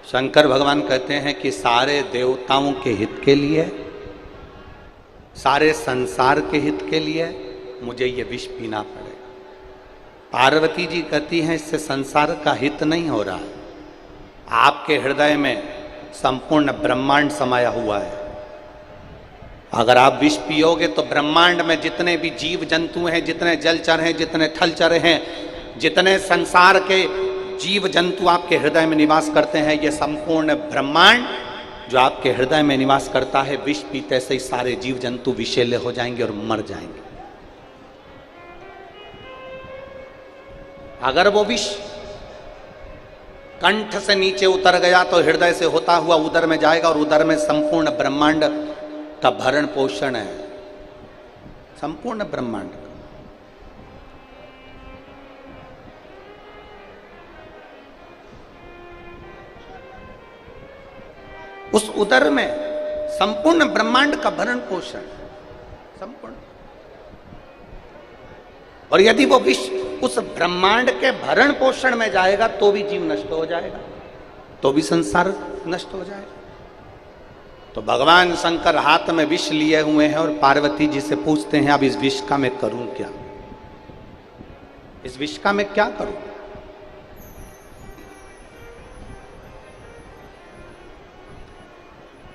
शंकर भगवान कहते हैं कि सारे देवताओं के हित के लिए, सारे संसार के हित के लिए मुझे ये विष पीना पड़ेगा। पार्वती जी कहती हैं इससे संसार का हित नहीं हो रहा है, आपके हृदय में संपूर्ण ब्रह्मांड समाया हुआ है। अगर आप विष पियोगे तो ब्रह्मांड में जितने भी जीव जंतु हैं, जितने जलचर हैं, जितने थलचर हैं, जितने संसार के जीव जंतु आपके हृदय में निवास करते हैं, ये संपूर्ण ब्रह्मांड जो आपके हृदय में निवास करता है, विष पीते से ही सारे जीव जंतु विषैले हो जाएंगे और मर जाएंगे। अगर वो विष कंठ से नीचे उतर गया तो हृदय से होता हुआ उदर में जाएगा और उदर में संपूर्ण ब्रह्मांड का भरण पोषण है, संपूर्ण ब्रह्मांड का। उस उदर में संपूर्ण ब्रह्मांड का भरण पोषण संपूर्ण, और यदि वो विष उस ब्रह्मांड के भरण पोषण में जाएगा तो भी जीव नष्ट हो जाएगा, तो भी संसार नष्ट हो जाएगा। तो भगवान शंकर हाथ में विष लिए हुए हैं और पार्वती जी से पूछते हैं अब इस विष का मैं करूं क्या, इस विष का मैं क्या करूं।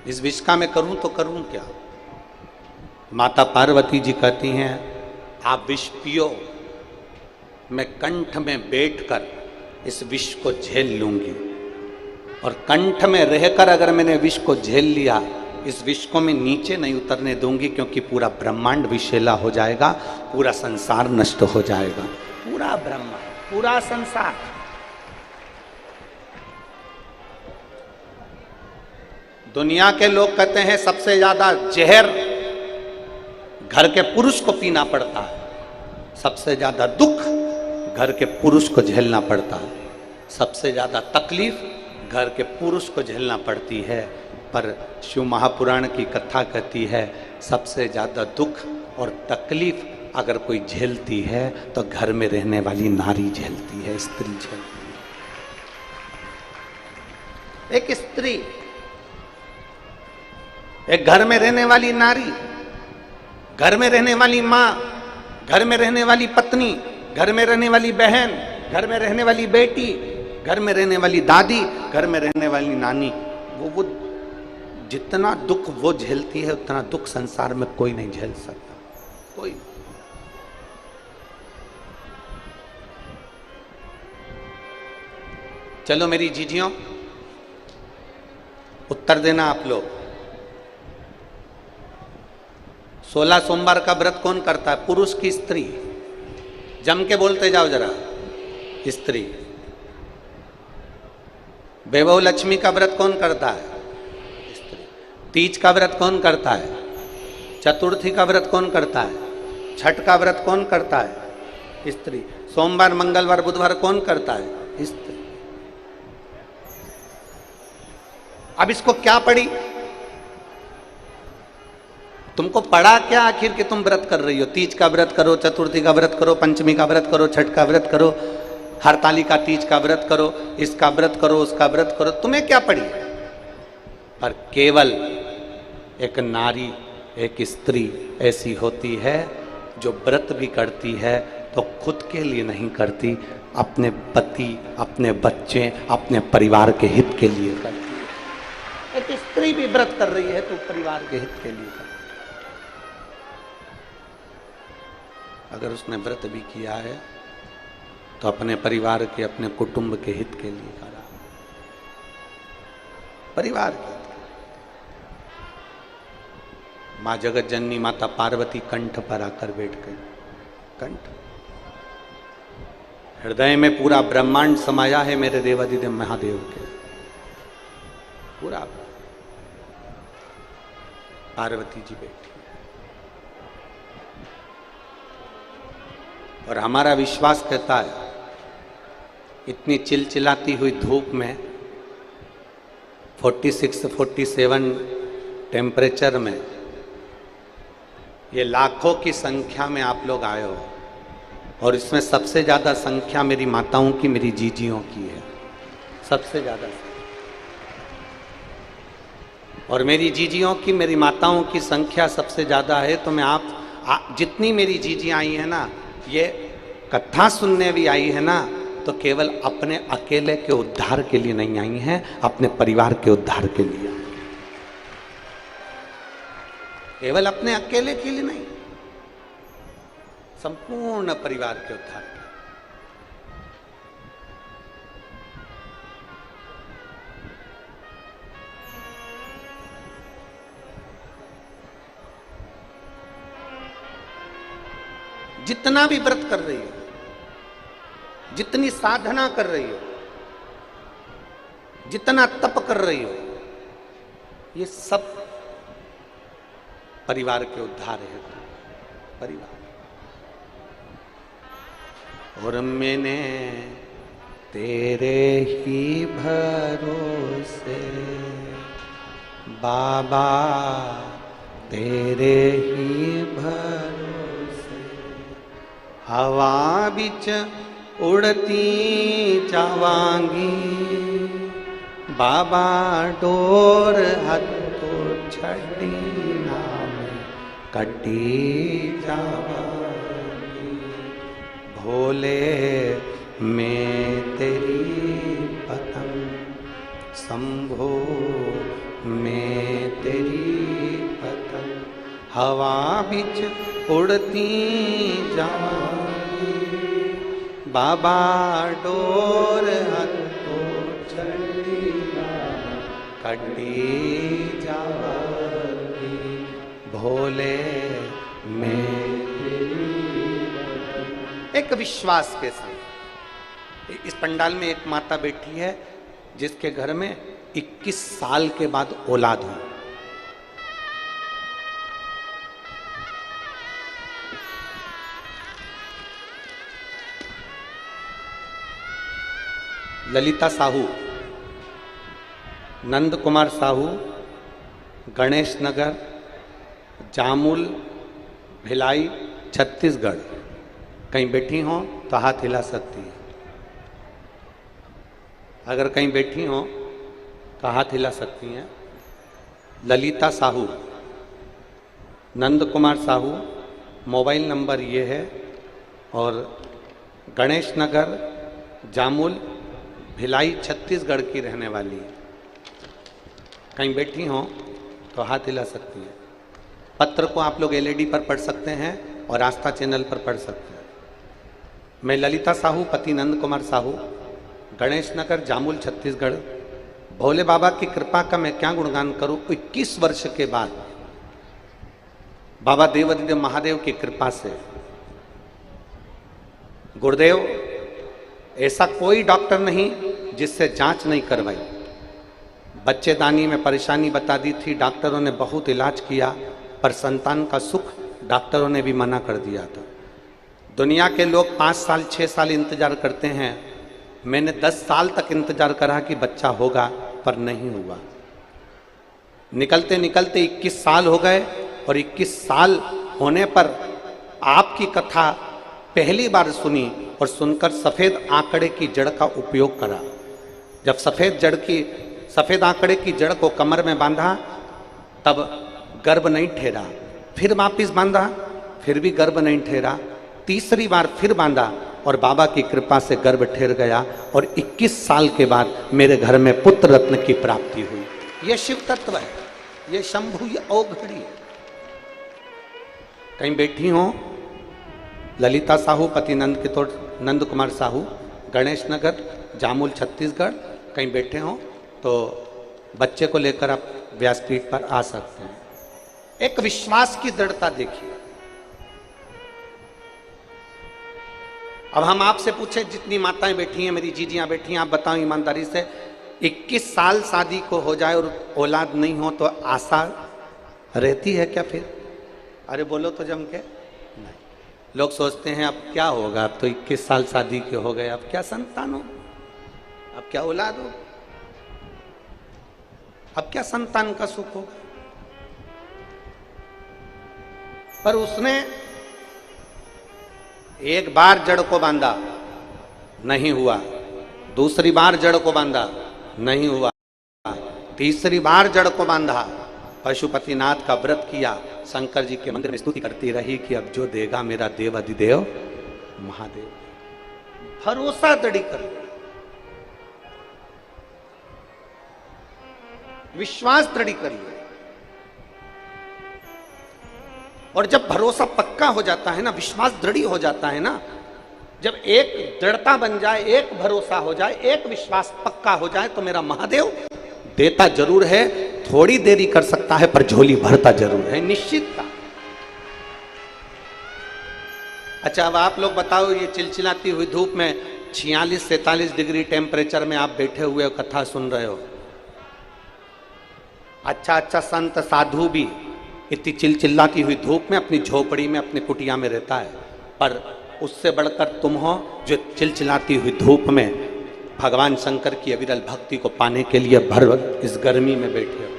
इस विष का मैं करूं तो करूं क्या। माता पार्वती जी कहती हैं आप विष पियो, मैं कंठ में बैठकर इस विष को झेल लूंगी, और कंठ में रहकर अगर मैंने विष को झेल लिया, इस विष को मैं नीचे नहीं उतरने दूंगी, क्योंकि पूरा ब्रह्मांड विषैला हो जाएगा, पूरा संसार नष्ट हो जाएगा, पूरा ब्रह्मांड, पूरा संसार। दुनिया के लोग कहते हैं सबसे ज्यादा जहर घर के पुरुष को पीना पड़ता है, सबसे ज्यादा दुख घर के पुरुष को झेलना पड़ता है, सबसे ज्यादा तकलीफ घर के पुरुष को झेलना पड़ती है। पर शिव महापुराण की कथा कहती है सबसे ज्यादा दुख और तकलीफ अगर कोई झेलती है तो घर में रहने वाली नारी झेलती है, स्त्री झेलती है। एक स्त्री, एक घर में रहने वाली नारी, घर में रहने वाली माँ, घर में रहने वाली पत्नी, घर में रहने वाली बहन, घर में रहने वाली बेटी, घर में रहने वाली दादी, घर में रहने वाली नानी, वो जितना दुख वो झेलती है उतना दुख संसार में कोई नहीं झेल सकता, कोई। चलो मेरी जीजियों, उत्तर देना आप लोग। 16 सोमवार का व्रत कौन करता है, पुरुष की स्त्री? जम के बोलते जाओ जरा, स्त्री। वैभव लक्ष्मी का व्रत कौन करता है, स्त्री। तीज का व्रत कौन करता है, चतुर्थी का व्रत कौन करता है, छठ का व्रत कौन करता है, स्त्री। सोमवार मंगलवार बुधवार कौन करता है, स्त्री। अब इसको क्या पड़ी, तुमको पड़ा क्या आखिर कि तुम व्रत कर रही हो? तीज का व्रत करो, चतुर्थी का व्रत करो, पंचमी का व्रत करो, छठ का व्रत करो, हरतालिका तीज का व्रत करो, इसका व्रत करो, उसका व्रत करो, तुम्हें क्या पड़ी? पर केवल एक नारी, एक स्त्री ऐसी होती है जो व्रत भी करती है तो खुद के लिए नहीं करती, अपने पति, अपने बच्चे, अपने परिवार के हित के लिए करती है। एक स्त्री भी व्रत कर रही है तो परिवार के हित के लिए करती है। अगर उसने व्रत भी किया है तो अपने परिवार के, अपने कुटुंब के हित के लिए करा, परिवार के हित। माँ जगत जननी माता पार्वती कंठ पर आकर बैठ गई। कंठ, हृदय में पूरा ब्रह्मांड समाया है मेरे देवादिदेव महादेव के, पूरा। पार्वती जी बैठी, और हमारा विश्वास कहता है इतनी चिलचिलाती हुई धूप में 46-47 टेम्परेचर में ये लाखों की संख्या में आप लोग आए हो, और इसमें सबसे ज़्यादा संख्या मेरी माताओं की, मेरी जीजियों की है, सबसे ज़्यादा। और मेरी जीजियों की, मेरी माताओं की संख्या सबसे ज़्यादा है, तो मैं जितनी मेरी जीजियाँ आई हैं ना, ये कथा सुनने भी आई है ना, तो केवल अपने अकेले के उद्धार के लिए नहीं आई हैं, अपने परिवार के उद्धार के लिए। केवल अपने अकेले के लिए नहीं, संपूर्ण परिवार के उद्धार के। जितना भी व्रत कर रही हो, जितनी साधना कर रही हो, जितना तप कर रही हो, ये सब परिवार के उद्धार है। परिवार। और मैंने तेरे ही भरोसे बाबा, तेरे ही भरोसे हवा बिच उड़ती जावांगी, बाबा डोर हथो छड़ी नाम कटी जावांगी। भोले मैं तेरी पतंग, शंभो मैं तेरी पतंग, हवा बिच उड़ती जावांगी, बाबा डोर हथो छड़ी कटी जावांगी। भोले मैं एक विश्वास के साथ। इस पंडाल में एक माता बैठी है जिसके घर में 21 साल के बाद औलाद हुई। ललिता साहू, नंद कुमार साहू, गणेश नगर, जामुल, भिलाई, छत्तीसगढ़। कहीं बैठी हो तो हाथ हिला सकती है। अगर कहीं बैठी हो तो हाथ हिला सकती हैं। ललिता साहू, नंद कुमार साहू, मोबाइल नंबर ये है, और गणेश नगर, जामुल, भिलाई, छत्तीसगढ़ की रहने वाली है। कहीं बैठी हो तो हाथ हिला सकती है। पत्र को आप लोग एलईडी पर पढ़ सकते हैं और आस्था चैनल पर पढ़ सकते हैं। मैं ललिता साहू, पति नंद कुमार साहू, गणेश नगर, जामुल, छत्तीसगढ़। भोले बाबा की कृपा का मैं क्या गुणगान करूं। 21 वर्ष के बाद बाबा देवाधिदेव महादेव की कृपा से, गुरुदेव ऐसा कोई डॉक्टर नहीं जिससे जांच नहीं करवाई। बच्चेदानी में परेशानी बता दी थी, डॉक्टरों ने बहुत इलाज किया, पर संतान का सुख डॉक्टरों ने भी मना कर दिया था। दुनिया के लोग 5 साल 6 साल इंतजार करते हैं, मैंने 10 साल तक इंतजार करा कि बच्चा होगा, पर नहीं हुआ। निकलते निकलते 21 साल हो गए, और 21 साल होने पर आपकी कथा पहली बार सुनी और सुनकर सफ़ेद आंकड़े की जड़ का उपयोग करा। जब सफ़ेद आंकड़े की जड़ को कमर में बांधा तब गर्भ नहीं ठहरा, फिर वापिस बांधा, फिर भी गर्भ नहीं ठहरा, तीसरी बार फिर बांधा और बाबा की कृपा से गर्भ ठहर गया, और 21 साल के बाद मेरे घर में पुत्र रत्न की प्राप्ति हुई। यह शिव तत्व है, यह शंभु, यह औघड़ी है। कहीं बैठी हो ललिता साहू, पति नंद कुमार साहू, गणेश नगर, जामुल, छत्तीसगढ़। कहीं बैठे हो तो बच्चे को लेकर आप व्यासपीठ पर आ सकते हैं। एक विश्वास की दृढ़ता देखिए। अब हम आपसे पूछे, जितनी माताएं बैठी हैं, मेरी जीजियां बैठी हैं, आप बताओ ईमानदारी से, 21 साल शादी को हो जाए और औलाद नहीं हो तो आशा रहती है क्या फिर? अरे बोलो तो जम के। नहीं, लोग सोचते हैं अब क्या होगा, अब तो 21 साल शादी के हो गए, अब क्या संतान हो, अब क्या औलाद हो, अब क्या संतान का सुख होगा। पर उसने एक बार जड़ को बांधा, नहीं हुआ, दूसरी बार जड़ को बांधा, नहीं हुआ, तीसरी बार जड़ को बांधा, पशुपतिनाथ का व्रत किया, शंकर जी के मंदिर में स्तुति करती रही कि अब जो देगा मेरा देव अधिदेव महादेव। भरोसा दृढ़ कर, विश्वास दृढ़ करिए। और जब भरोसा पक्का हो जाता है ना, विश्वास दृढ़ हो जाता है ना, जब एक दृढ़ता बन जाए, एक भरोसा हो जाए, एक विश्वास पक्का हो जाए, तो मेरा महादेव देता जरूर है, थोड़ी देरी कर सकता है पर झोली भरता जरूर है, निश्चित था। अच्छा, अब आप लोग बताओ, ये चिलचिलाती हुई धूप में 46-47 डिग्री टेम्परेचर में आप बैठे हुए हो, कथा सुन रहे हो, अच्छा अच्छा संत साधु भी इतनी चिलचिल्लाती हुई धूप में अपनी झोपड़ी में अपनी कुटिया में रहता है, पर उससे बढ़कर तुम हो जो चिलचिलाती हुई धूप में भगवान शंकर की अविरल भक्ति को पाने के लिए भर इस गर्मी में बैठे हो।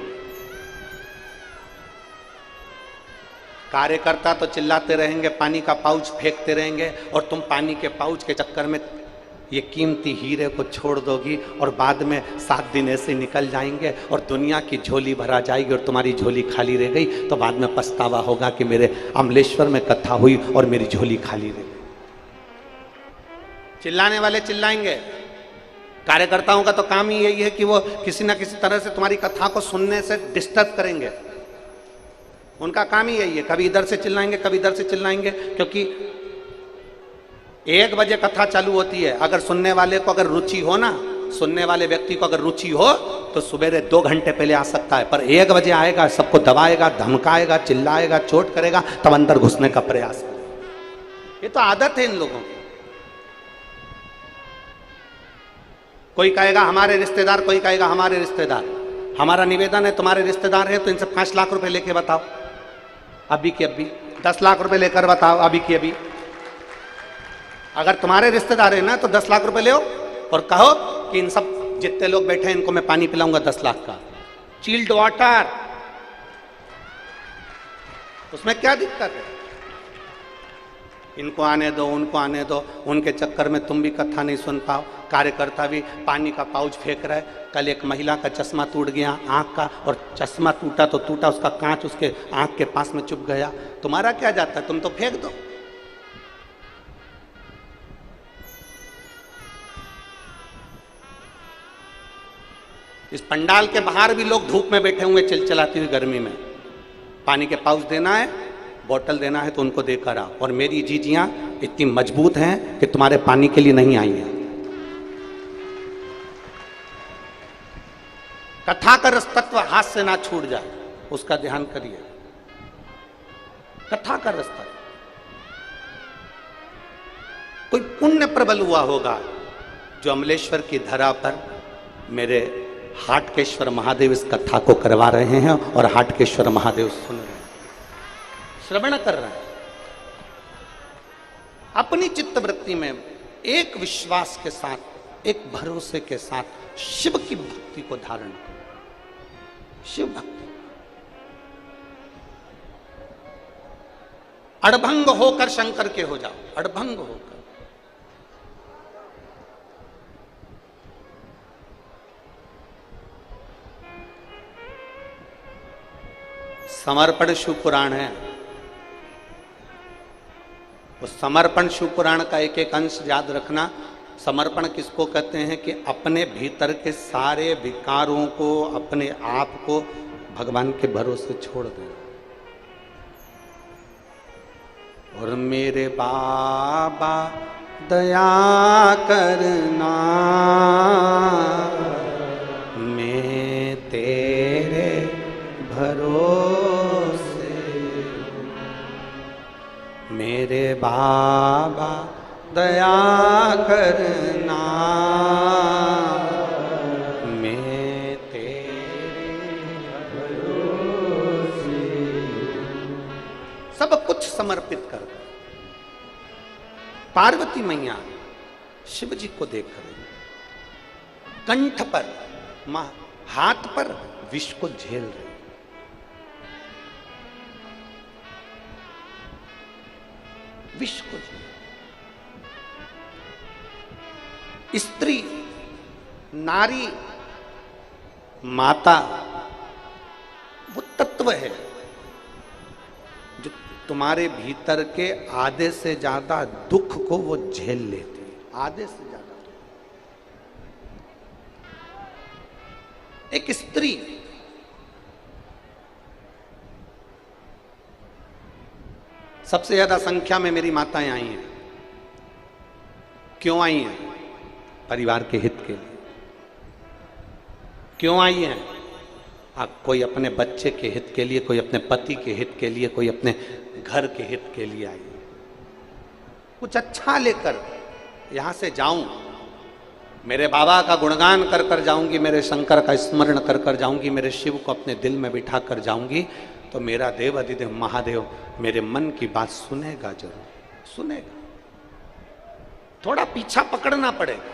कार्यकर्ता तो चिल्लाते रहेंगे, पानी का पाउच फेंकते रहेंगे, और तुम पानी के पाउच के चक्कर में ये कीमती हीरे को छोड़ दोगी, और बाद में 7 दिन ऐसे निकल जाएंगे और दुनिया की झोली भरा जाएगी और तुम्हारी झोली खाली रह गई, तो बाद में पछतावा होगा कि मेरे अमलेश्वर में कथा हुई और मेरी झोली खाली रह गई। चिल्लाने वाले चिल्लाएंगे, कार्यकर्ताओं का तो काम ही यही है कि वो किसी ना किसी तरह से तुम्हारी कथा को सुनने से डिस्टर्ब करेंगे, उनका काम ही यही है, कभी इधर से चिल्लाएंगे कभी इधर से चिल्लाएंगे, क्योंकि 1 बजे कथा चालू होती है, अगर सुनने वाले को अगर रुचि हो ना, सुनने वाले व्यक्ति को अगर रुचि हो तो सुबह 2 घंटे पहले आ सकता है, पर 1 बजे आएगा, सबको दबाएगा, धमकाएगा, चिल्लाएगा, चोट करेगा, तब अंदर घुसने का प्रयास करेगा। ये तो आदत है इन लोगों की। कोई कहेगा हमारे रिश्तेदार, कोई कहेगा हमारे रिश्तेदार। हमारा निवेदन है, तुम्हारे रिश्तेदार है तो इनसे 5 लाख रुपए लेके बताओ, अभी की अभी 10 लाख रुपए लेकर बताओ, अभी की अभी। अगर तुम्हारे रिश्तेदार है ना तो 10 लाख रुपए ले और कहो कि इन सब जितने लोग बैठे हैं इनको मैं पानी पिलाऊंगा 10 लाख का, चिल्ड वाटर, उसमें क्या दिक्कत है? इनको आने दो, उनको आने दो, उनके चक्कर में तुम भी कथा नहीं सुन पाओ, कार्यकर्ता भी पानी का पाउच फेंक रहा है। कल एक महिला का चश्मा टूट गया आंख का, और चश्मा टूटा तो टूटा, उसका कांच उसके आंख के पास में चुभ गया, तुम्हारा क्या जाता है, तुम तो फेंक दो। इस पंडाल के बाहर भी लोग धूप में बैठे हुए चिलचिलाती हुई गर्मी में, पानी के पाउच देना है, बोतल देना है तो उनको देकर आओ। और मेरी जीजियां इतनी मजबूत हैं कि तुम्हारे पानी के लिए नहीं आई हैं। कथा का रस तत्व हाथ से ना छूट जाए, उसका ध्यान करिए। कथा का रस तत्व कोई पुण्य प्रबल हुआ होगा जो अमलेश्वर की धरा पर मेरे हाटकेश्वर महादेव इस कथा को करवा रहे हैं, और हाटकेश्वर महादेव सुन रहे हैं, श्रवण कर रहे हैं। अपनी चित्तवृत्ति में एक विश्वास के साथ, एक भरोसे के साथ शिव की भक्ति को धारण करो। शिव भक्ति अड़भंग होकर शंकर के हो जाओ, अड़भंग होकर। समर्पण शिव पुराण है, उस समर्पण शिव पुराण का एक एक अंश याद रखना। समर्पण किसको कहते हैं कि अपने भीतर के सारे विकारों को, अपने आप को भगवान के भरोसे छोड़ देना। और मेरे बाबा दया करना, मैं तेरे भरोसे, मेरे बाबा दया करना, मैं तेरे भरोसे। सब कुछ समर्पित कर। पार्वती मैया शिव जी को देख रही, कंठ पर, हाथ पर विष को झेल रही। विष को झेल, स्त्री, नारी माता वो तत्व है जो तुम्हारे भीतर के आधे से ज्यादा दुख को वो झेल लेती है, आधे से ज्यादा। एक स्त्री सबसे ज्यादा संख्या में मेरी माताएं आई हैं। क्यों आई हैं? परिवार के हित के लिए। क्यों आई हैं? कोई अपने बच्चे के हित के लिए, कोई अपने पति के हित के लिए, कोई अपने घर के हित के लिए आई। कुछ अच्छा लेकर यहां से जाऊं, मेरे बाबा का गुणगान कर कर जाऊंगी, मेरे शंकर का स्मरण कर कर जाऊंगी, मेरे शिव को अपने दिल में बिठा कर जाऊंगी, तो मेरा देव अधिदेव महादेव मेरे मन की बात सुनेगा, जरूर सुनेगा। थोड़ा पीछा पकड़ना पड़ेगा,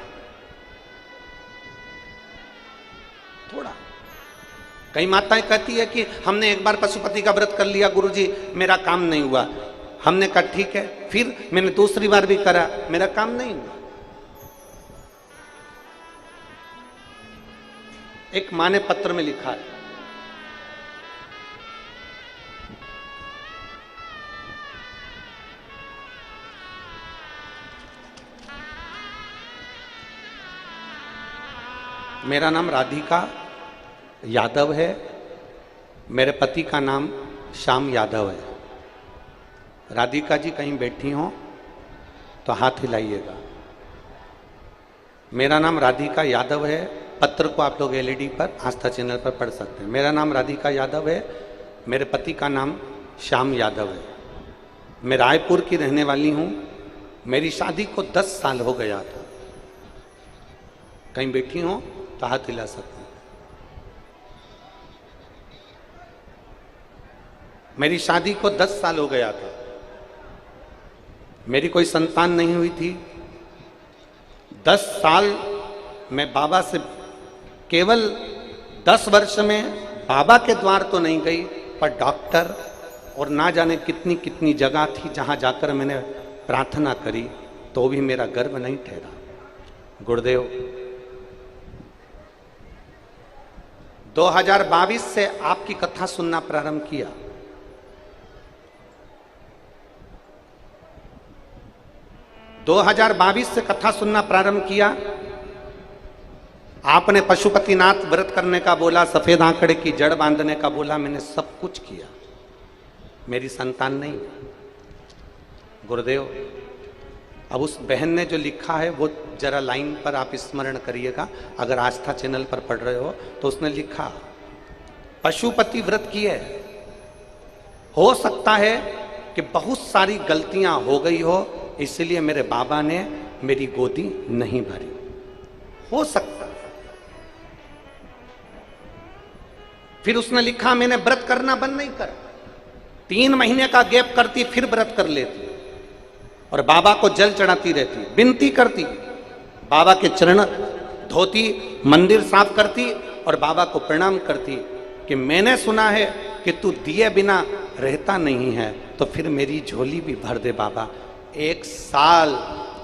थोड़ा। कई माताएं कहती है कि हमने एक बार पशुपति का व्रत कर लिया गुरुजी, मेरा काम नहीं हुआ। हमने कहा ठीक है, फिर मैंने दूसरी बार भी करा, मेरा काम नहीं हुआ। एक माँ ने पत्र में लिखा है, मेरा नाम राधिका यादव है, मेरे पति का नाम श्याम यादव है। राधिका जी कहीं बैठी हो तो हाथ हिलाइएगा। मेरा नाम राधिका यादव है। पत्र को आप लोग एलईडी पर आस्था चैनल पर पढ़ सकते हैं। मेरा नाम राधिका यादव है, मेरे पति का नाम श्याम यादव है। मैं रायपुर की रहने वाली हूँ। मेरी शादी को 10 साल हो गया था। कहीं बैठी हो तो हाथ हिला सकते हैं। मेरी शादी को 10 साल हो गया था। मेरी कोई संतान नहीं हुई थी। 10 साल मैं बाबा से, केवल 10 वर्ष में बाबा के द्वार तो नहीं गई, पर डॉक्टर और ना जाने कितनी कितनी जगह थी जहां जाकर मैंने प्रार्थना करी, तो भी मेरा गर्भ नहीं ठहरा। गुरुदेव 2022 से आपकी कथा सुनना प्रारंभ किया। दो 2022 से कथा सुनना प्रारंभ किया। आपने पशुपतिनाथ व्रत करने का बोला, सफेद आंकड़े की जड़ बांधने का बोला, मैंने सब कुछ किया। मेरी संतान नहीं। गुरुदेव अब उस बहन ने जो लिखा है वो जरा लाइन पर आप स्मरण करिएगा। अगर आस्था चैनल पर पढ़ रहे हो तो उसने लिखा, पशुपति व्रत किए, हो सकता है कि बहुत सारी गलतियां हो गई हो, इसलिए मेरे बाबा ने मेरी गोदी नहीं भरी। हो सकता। फिर उसने लिखा, मैंने व्रत करना बंद नहीं करा, 3 महीने का गैप करती, फिर व्रत कर लेती और बाबा को जल चढ़ाती रहती, विनती करती, बाबा के चरण धोती, मंदिर साफ करती और बाबा को प्रणाम करती कि मैंने सुना है कि तू दिए बिना रहता नहीं है, तो फिर मेरी झोली भी भर दे बाबा। 1 साल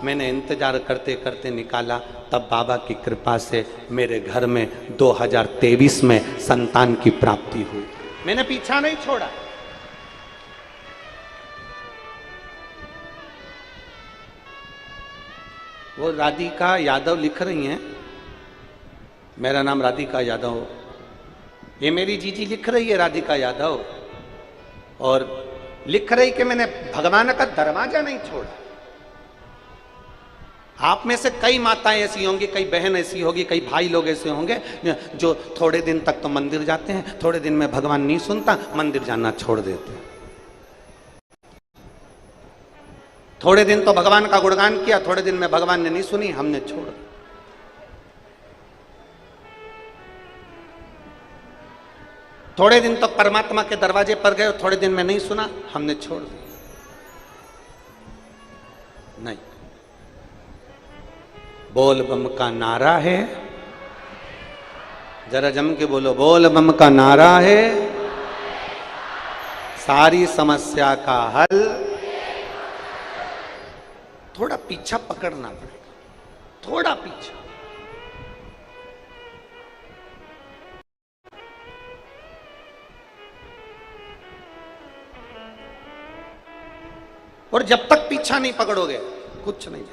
मैंने इंतजार करते करते निकाला, तब बाबा की कृपा से मेरे घर में 2023 में संतान की प्राप्ति हुई। मैंने पीछा नहीं छोड़ा। वो राधिका यादव लिख रही हैं, मेरा नाम राधिका यादव, ये मेरी जीजी लिख रही है राधिका यादव, और लिख रही कि मैंने भगवान का दरवाजा नहीं छोड़ा। आप में से कई माताएं ऐसी होंगी, कई बहन ऐसी होगी, कई भाई लोग ऐसे होंगे जो थोड़े दिन तक तो मंदिर जाते हैं, थोड़े दिन में भगवान नहीं सुनता, मंदिर जाना छोड़ देते हैं। थोड़े दिन तो भगवान का गुणगान किया, थोड़े दिन में भगवान ने नहीं सुनी, हमने छोड़। थोड़े दिन तो परमात्मा के दरवाजे पर गए, थोड़े दिन में नहीं सुना, हमने छोड़ दिया। नहीं, बोल बम का नारा है, जरा जम के बोलो, बोल बम का नारा है, सारी समस्या का हल। थोड़ा पीछा पकड़ना पड़ेगा, थोड़ा पीछा। और जब तक पीछा नहीं पकड़ोगे कुछ नहीं,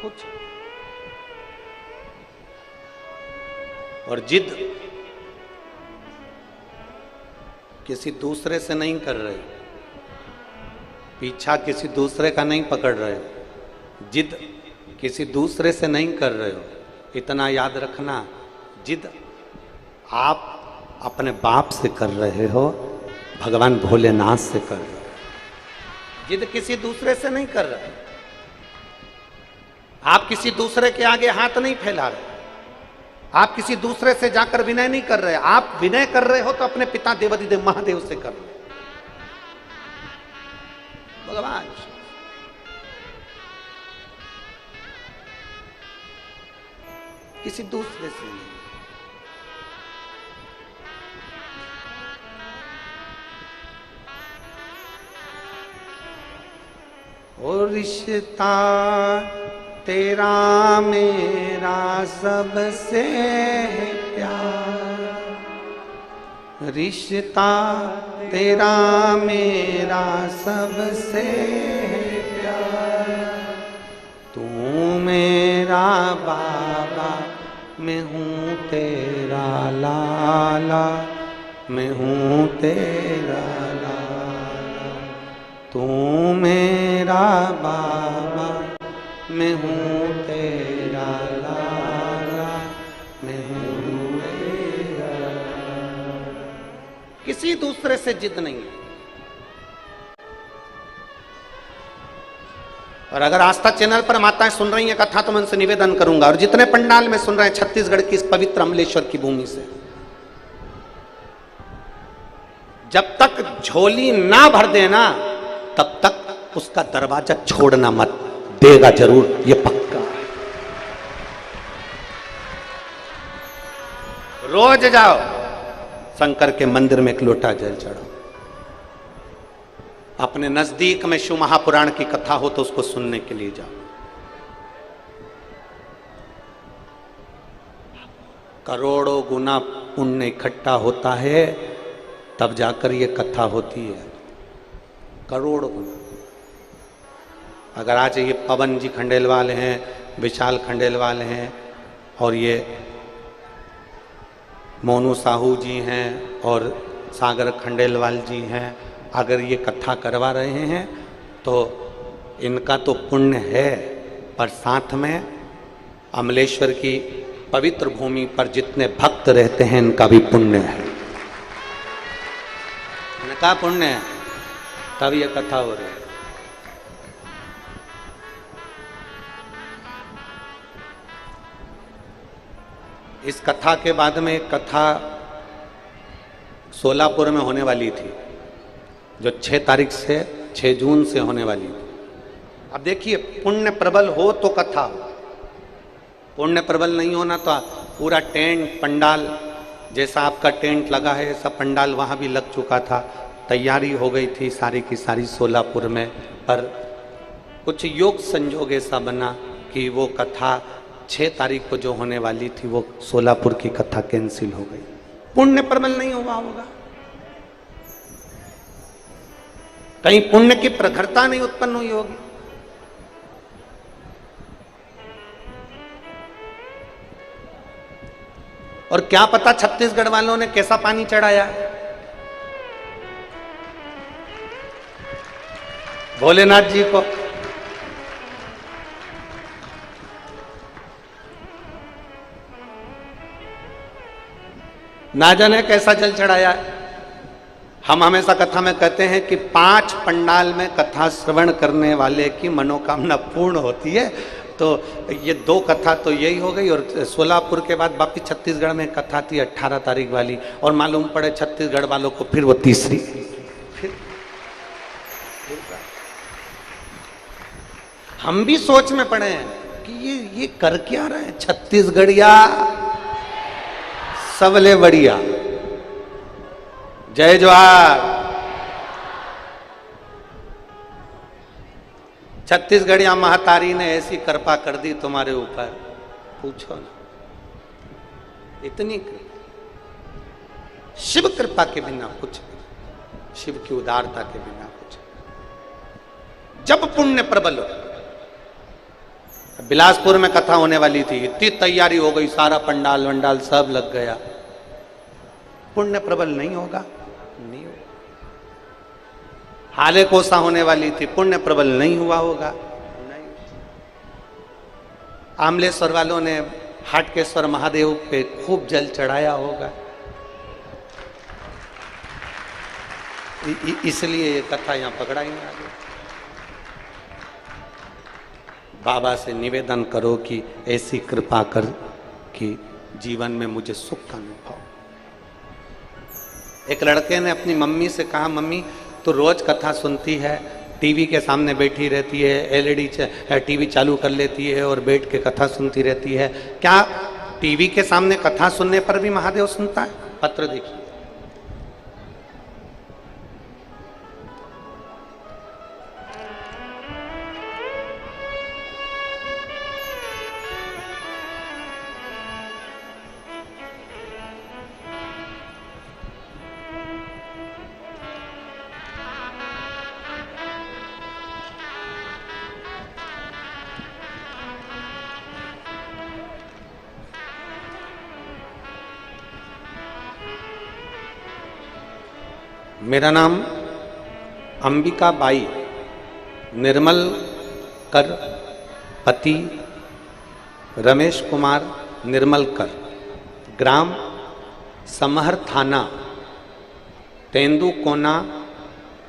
कुछ। और जिद किसी दूसरे से नहीं कर रहे, पीछा किसी दूसरे का नहीं पकड़ रहे हो, जिद किसी दूसरे से नहीं कर रहे हो। इतना याद रखना, जिद आप अपने बाप से कर रहे हो, भगवान भोलेनाथ से कर रहे हो। जिद किसी दूसरे से नहीं कर रहे, आप किसी दूसरे के आगे हाथ नहीं फैला रहे, आप किसी दूसरे से जाकर विनय नहीं कर रहे। आप विनय कर रहे हो तो अपने पिता देवाधिदेव महादेव से कर रहे हो, भगवान। किसी दूसरे से नहीं। ओ रिश्ता तेरा मेरा सबसे है प्यार, रिश्ता तेरा मेरा सबसे है प्यार। तू मेरा बाबा, मैं हूँ तेरा लाला, मैं हूँ तेरा लाला। तू मेरा बाबा, मैं हूँ तेरा लाला, मैं हूँ तेरा लाला। किसी दूसरे से जिद नहीं है। और अगर आस्था चैनल पर माताएं सुन रही हैं कथा, तो मैं उनसे निवेदन करूंगा, और जितने पंडाल में सुन रहे हैं छत्तीसगढ़ की इस पवित्र अमलेश्वर की भूमि से, जब तक झोली ना भर देना तब तक उसका दरवाजा छोड़ना मत, देगा जरूर, ये पक्का। रोज जाओ शंकर के मंदिर में एक लोटा जल चढ़ाओ। अपने नजदीक में शिव महापुराण की कथा हो तो उसको सुनने के लिए जाओ। करोड़ों गुना पुण्य इकट्ठा होता है तब जाकर ये कथा होती है, करोड़ों गुना। अगर आज ये पवन जी खंडेलवाल हैं, विशाल खंडेलवाल हैं, और ये मोनू साहू जी हैं, और सागर खंडेलवाल जी हैं, अगर ये कथा करवा रहे हैं तो इनका तो पुण्य है, पर साथ में अमलेश्वर की पवित्र भूमि पर जितने भक्त रहते हैं इनका भी पुण्य है, इनका पुण्य है, तब ये कथा हो रही है। इस कथा के बाद में एक कथा सोलापुर में होने वाली थी, जो 6 तारीख से 6 जून से होने वाली थी। अब देखिए, पुण्य प्रबल हो तो कथा हो, पुण्य प्रबल नहीं होना तो पूरा टेंट पंडाल जैसा आपका टेंट लगा है ऐसा पंडाल वहाँ भी लग चुका था, तैयारी हो गई थी सारी की सारी सोलापुर में। पर कुछ योग संयोग ऐसा बना कि वो कथा 6 तारीख को जो होने वाली थी वो सोलापुर की कथा कैंसिल हो गई। पुण्य प्रबल नहीं हुआ होगा, कहीं पुण्य की प्रखरता नहीं उत्पन्न हुई होगी। और क्या पता छत्तीसगढ़ वालों ने कैसा पानी चढ़ाया भोलेनाथ जी को। ना जाने कैसा जल चढ़ाया। हम हमेशा कथा में कहते हैं कि 5 पंडाल में कथा श्रवण करने वाले की मनोकामना पूर्ण होती है। तो ये 2 कथा तो यही हो गई, और सोलापुर के बाद वापिस छत्तीसगढ़ में कथा थी 18 तारीख वाली, और मालूम पड़े छत्तीसगढ़ वालों को फिर वो तीसरी। फिर हम भी सोच में पड़े हैं कि ये कर क्या रहे हैं छत्तीसगढ़िया, सबले बढ़िया। जय जोहार। छत्तीसगढ़िया महतारी ने ऐसी कृपा कर दी तुम्हारे ऊपर, पूछो ना। इतनी कृपा, शिव कृपा के बिना कुछ नहीं, शिव की उदारता के बिना कुछ नहीं। जब पुण्य प्रबल हो। बिलासपुर में कथा होने वाली थी, इतनी तैयारी हो गई, सारा पंडाल वंडाल सब लग गया, पुण्य प्रबल नहीं होगा, नहीं होगा। हाले कोसा होने वाली थी, पुण्य प्रबल नहीं हुआ होगा, नहीं। आमलेश्वर वालों ने हाटकेश्वर महादेव पे खूब जल चढ़ाया होगा, इसलिए ये कथा यहां पकड़ाई में आ गई। बाबा से निवेदन करो कि ऐसी कृपा कर कि जीवन में मुझे सुख का अनुभव। एक लड़के ने अपनी मम्मी से कहा, मम्मी तो रोज कथा सुनती है, टीवी के सामने बैठी रहती है, एलईडी टीवी चालू कर लेती है और बैठ के कथा सुनती रहती है, क्या टीवी के सामने कथा सुनने पर भी महादेव सुनता है? पत्र देखिए। मेरा नाम अंबिका बाई, निर्मल कर, पति रमेश कुमार निर्मलकर, ग्राम समहर, थाना तेंदुकोना,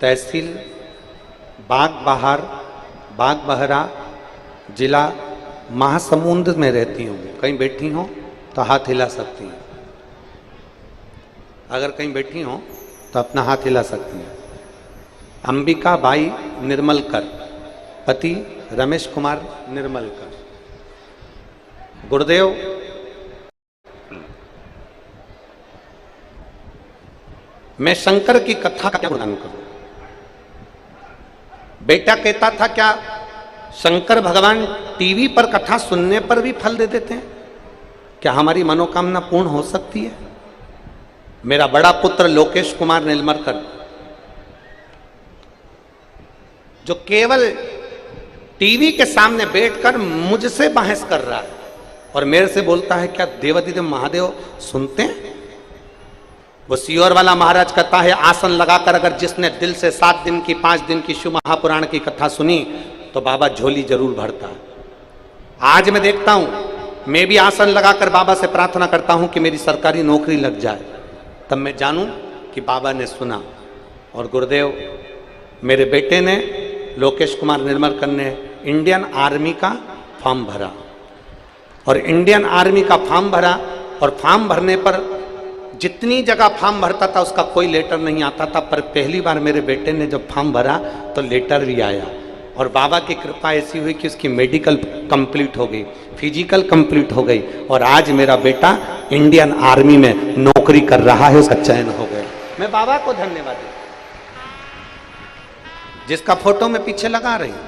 तहसील बागबहार, बागबहरा, जिला महासमुंद में रहती हूँ। कहीं बैठी हो तो हाथ हिला सकती हैं, अगर कहीं बैठी हो तो अपना हाथ हिला सकती हैं। अंबिका बाई निर्मलकर, पति रमेश कुमार निर्मलकर। गुरुदेव, मैं शंकर की कथा का क्या वर्णन करूं? बेटा कहता था, क्या शंकर भगवान टीवी पर कथा सुनने पर भी फल दे देते हैं? क्या हमारी मनोकामना पूर्ण हो सकती है? मेरा बड़ा पुत्र लोकेश कुमार निर्मलकर, जो केवल टीवी के सामने बैठकर मुझसे बहस कर रहा है और मेरे से बोलता है, क्या देवाधिदेव महादेव सुनते हैं? वो सियोर वाला महाराज कहता है, आसन लगाकर अगर जिसने दिल से 7 दिन की 5 दिन की शिव महापुराण की कथा सुनी तो बाबा झोली जरूर भरता है। आज मैं देखता हूं, मैं भी आसन लगाकर बाबा से प्रार्थना करता हूं कि मेरी सरकारी नौकरी लग जाए, तब मैं जानूं कि बाबा ने सुना। और गुरुदेव, मेरे बेटे ने, लोकेश कुमार निर्मलकर ने इंडियन आर्मी का फॉर्म भरा और इंडियन आर्मी का फॉर्म भरा और फॉर्म भरने पर जितनी जगह फॉर्म भरता था उसका कोई लेटर नहीं आता था, पर पहली बार मेरे बेटे ने जब फॉर्म भरा तो लेटर भी आया। और बाबा की कृपा ऐसी हुई कि उसकी मेडिकल कंप्लीट हो गई, फिजिकल कंप्लीट हो गई और आज मेरा बेटा इंडियन आर्मी में नौकरी कर रहा है, उसका चयन हो गया। मैं बाबा को धन्यवाद देता हूं, जिसका फोटो मैं पीछे लगा रही हूं,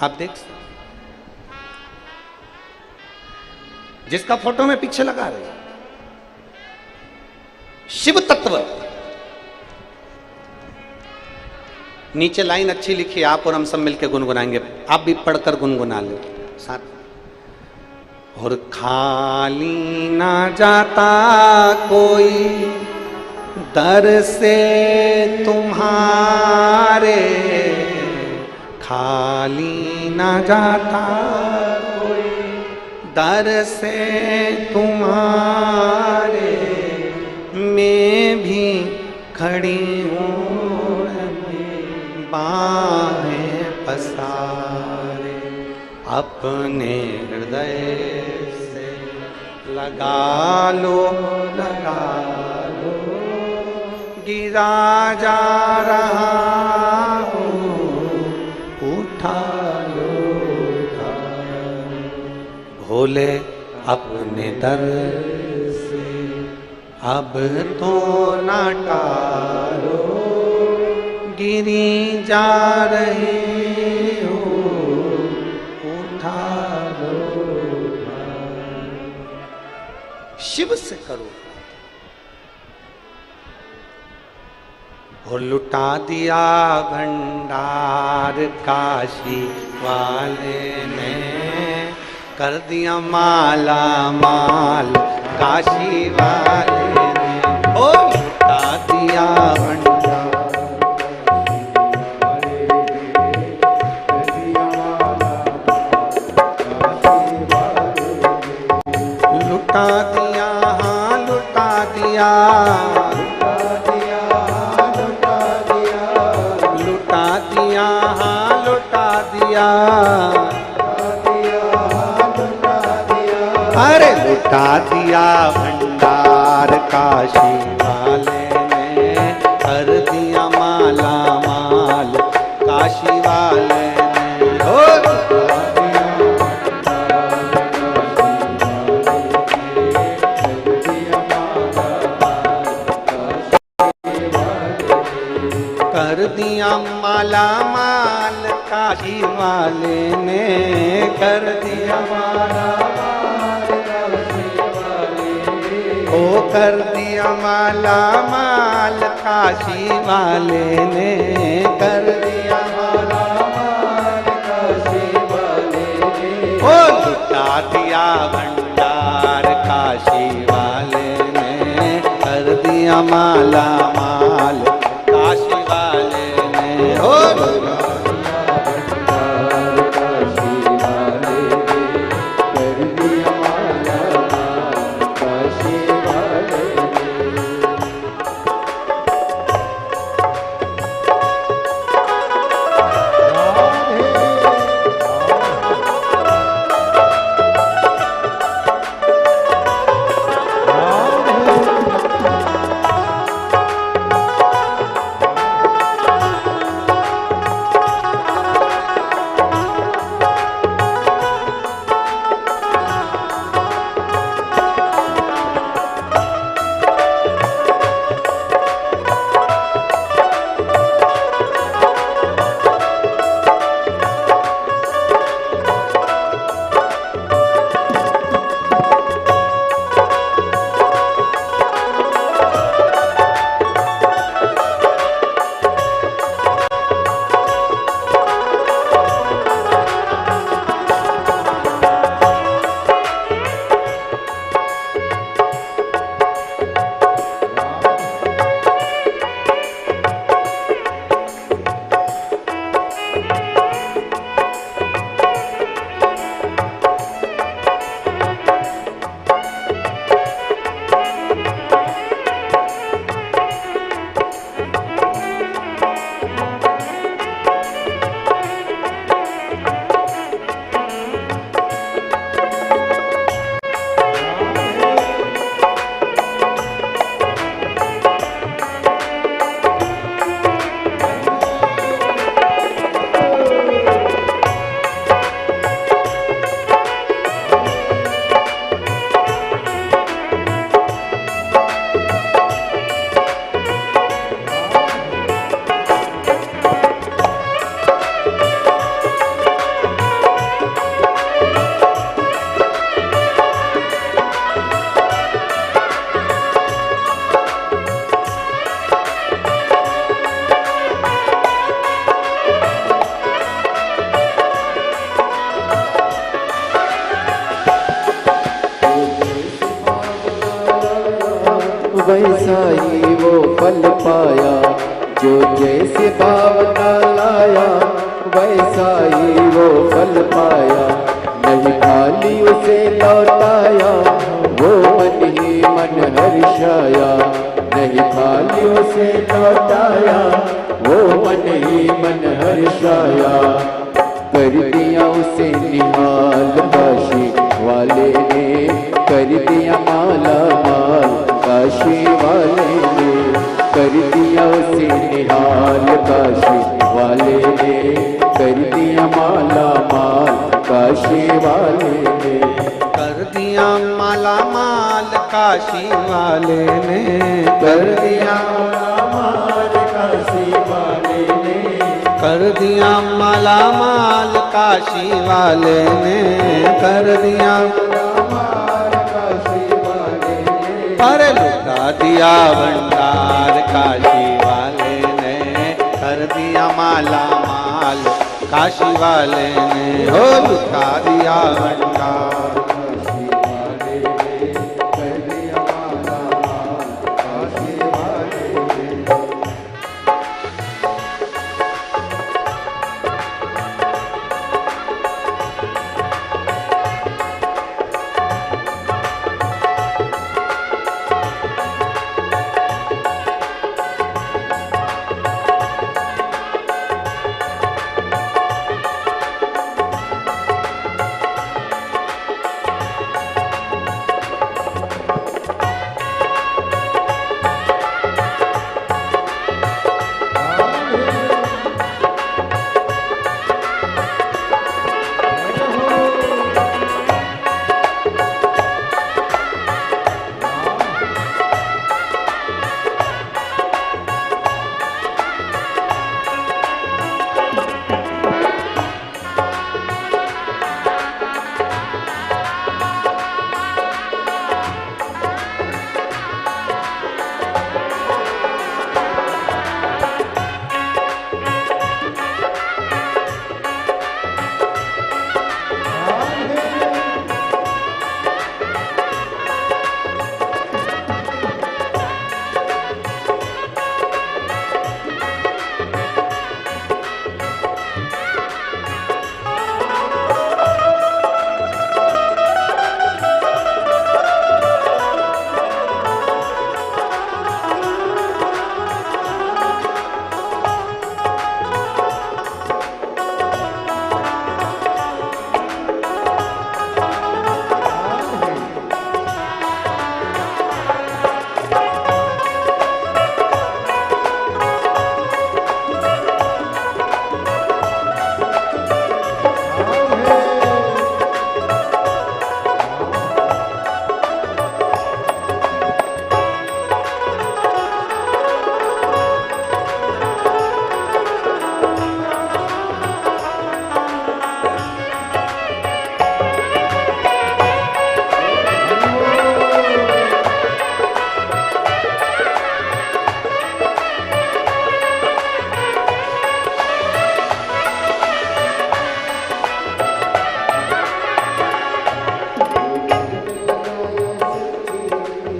आप देख सकते, जिसका फोटो मैं पीछे लगा रही हूं। शिव तत्व, नीचे लाइन अच्छी लिखी, आप और हम सब मिलकर गुनगुनाएंगे, आप भी पढ़कर गुनगुना लो साथ। और खाली ना जाता कोई दर से तुम्हारे, खाली ना जाता कोई दर से तुम्हारे, मैं भी खड़ी हूँ बाहें पसारे, अपने हृदय से लगा लो, गिरा जा रहा हूँ, उठा लो, भोले अपने दर से अब तो ना टालो, गिरी जा रही हो, उठा लो। शिव से करो। और लुटा दिया भंडार काशी वाले ने, कर दिया माला माल काशी वाले ने। ओ लुटा दिया भंडार, लुटा दिया, हाँ लुटा दिया, अरे लुटा दिया भंडार काशी वाले ने, कर दिया माला माल काशी वाले ने। हो कर दिया माला माल काशी वाले ने, कर दिया माला माल काशी वाले ने। ओ कर दिया माला माल काशी वाले ने, कर दिया माला माल काशी वाले ने। ओ लुटा दिया भंडार काशी वाले ने, कर दिया माला माल काशी वाले ने। हो वैसा ही वो फल पाया, जो जैसे भावना लाया वैसा ही वो फल पाया। नहीं खाली उसे लौटाया, वो मन ही मन हर्षाया। नहीं खाली उसे लौटाया, वो मन ही मन हर्षाया। कर दिया उसे निहाल काशी वाले ने, कर दिया माला माल काशी वाले ने। कर दिया उसे निहाल काशी वाले ने, कर दिया माला माल काशी वाले ने। कर दिया माला माल काशी वाले ने, कर दिया माला माल काशी वाले ने। कर दिया माला माल काशी वाले ने, कर दिया माला काशी वाले ने। अरे लुटा दिया भंडार काशी वाले ने, माला माल काशी वाले ने हो लुटा दिया भंडार। काशी वाले ने कर दिया माला माल, काशी वाले ने।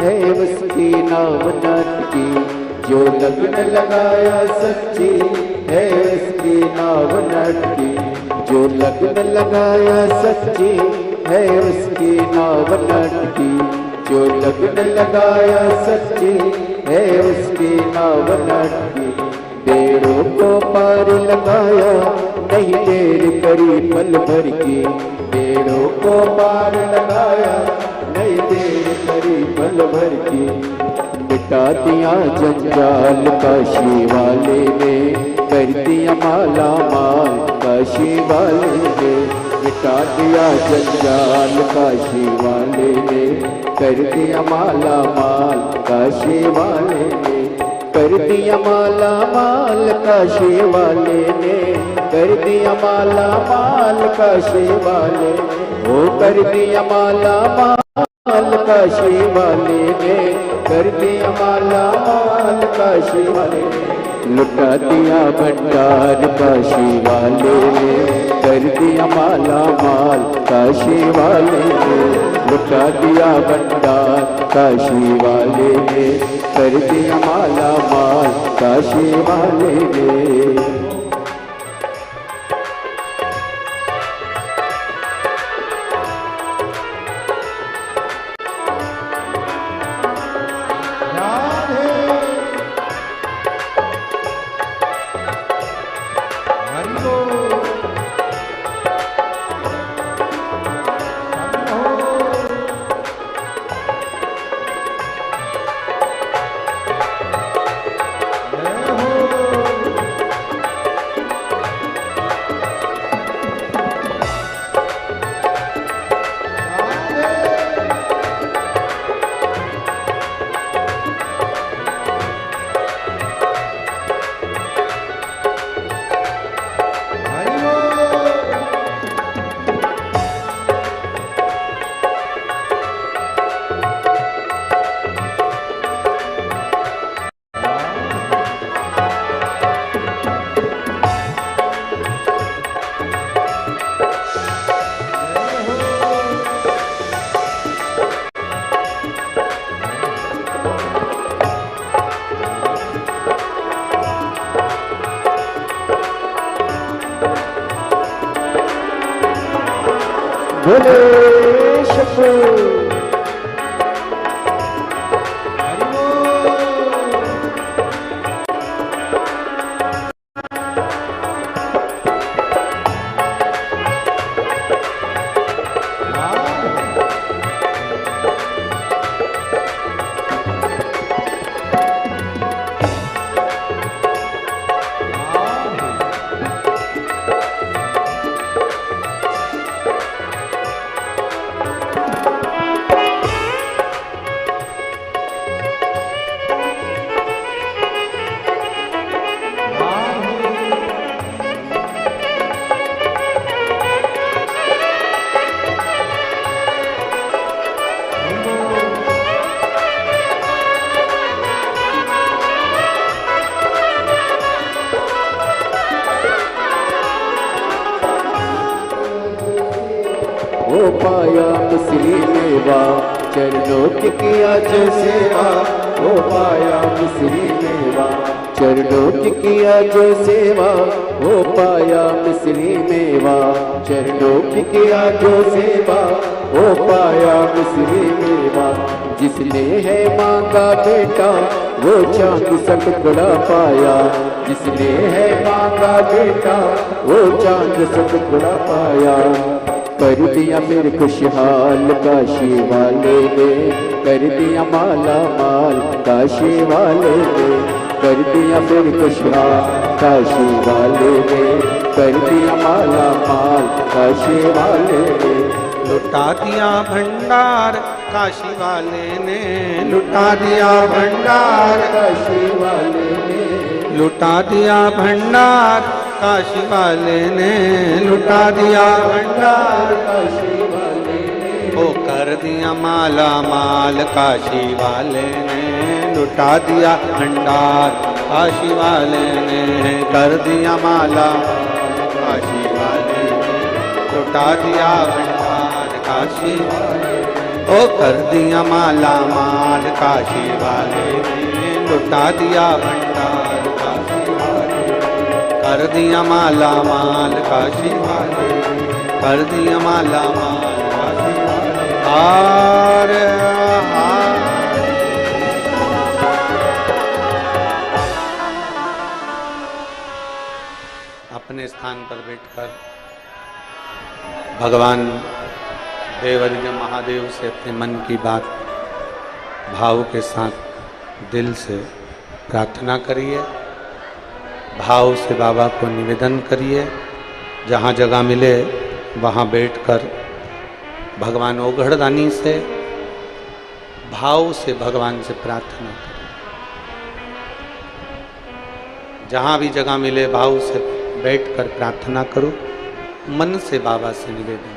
है उसकी नाव नटकी, जो लगन लगाया सच्ची है उसकी नाव नटकी, जो लगन लगाया सच्ची है उसकी नाव नटकी, जो लगन लगाया सच्ची है उसकी नाव नटकी। बेड़ों को पार लगाया नहीं देर करी पल भर की, बेड़ों को पार लगाया नहीं देर करी पल भर की। मिटा दिया जंजाल काशी वाले ने, कर दिया माला माल काशी वाले ने, मिटा दिया जंजाल काशी वाले ने, कर दिया माला माल काशी वाले ने, कर दिया माला माल काशी वाले ने, कर दिया माला माल काशी वाले, वो कर दिया माला माल काशी वाले ने, कर दिया माला माल काशी वाले ने, लुटा दिया भंडार काशी वाले ने, कर दिया माला माल काशी वाले ने, लुटा दिया भंडार काशी वाले ने, कर दिया माला माल काशी वाले ने। भोले शंभो। वो पाया मिश्री मेवा, चरणों की किया जो सेवा। वो पाया मिश्री मेवा, चरणों की किया जो सेवा। वो पाया मिश्री मेवा, चरणों की किया जो सेवा। वो पाया मिश्री मेवा, जिसने है मांगा बेटा वो चांद सा टुकड़ा पाया। जिसने है मांगा बेटा वो चांद सा टुकड़ा पाया। कर दिया फिर खुशहाल काशी वाले ने, कर दिया माला माल काशी वाले ने। कर दिया फिर खुशहाल काशी वाले ने, कर दिया माला माल काशी वाले ने। लुटा दिया भंडार काशी वाले ने, लुटा दिया भंडार काशी वाले ने। लुटा दिया भंडार काशी वाले ने, लुटा दिया भंडार काशी वाले ने। वो कर दिया माला माल काशी वाले ने, लुटा दिया भंडार काशी वाले ने। कर दिया माला काशी वाले ने, लुटा दिया भंडार काशी वाले। ओ कर दिया माला माल काशी वाले ने, लुटा दिया भंडार काशी वाले। कर दिया माला माल काशी वाले, कर दिया माला माल काशी वाले। हार हार अपने स्थान पर बैठकर भगवान देवर्य महादेव से अपने मन की बात भाव के साथ दिल से प्रार्थना करिए। भाव से बाबा को निवेदन करिए। जहाँ जगह मिले वहाँ बैठकर भगवान ओघड़दानी से भाव से भगवान से प्रार्थना करें। जहाँ भी जगह मिले भाव से बैठकर प्रार्थना करो। मन से बाबा से निवेदन।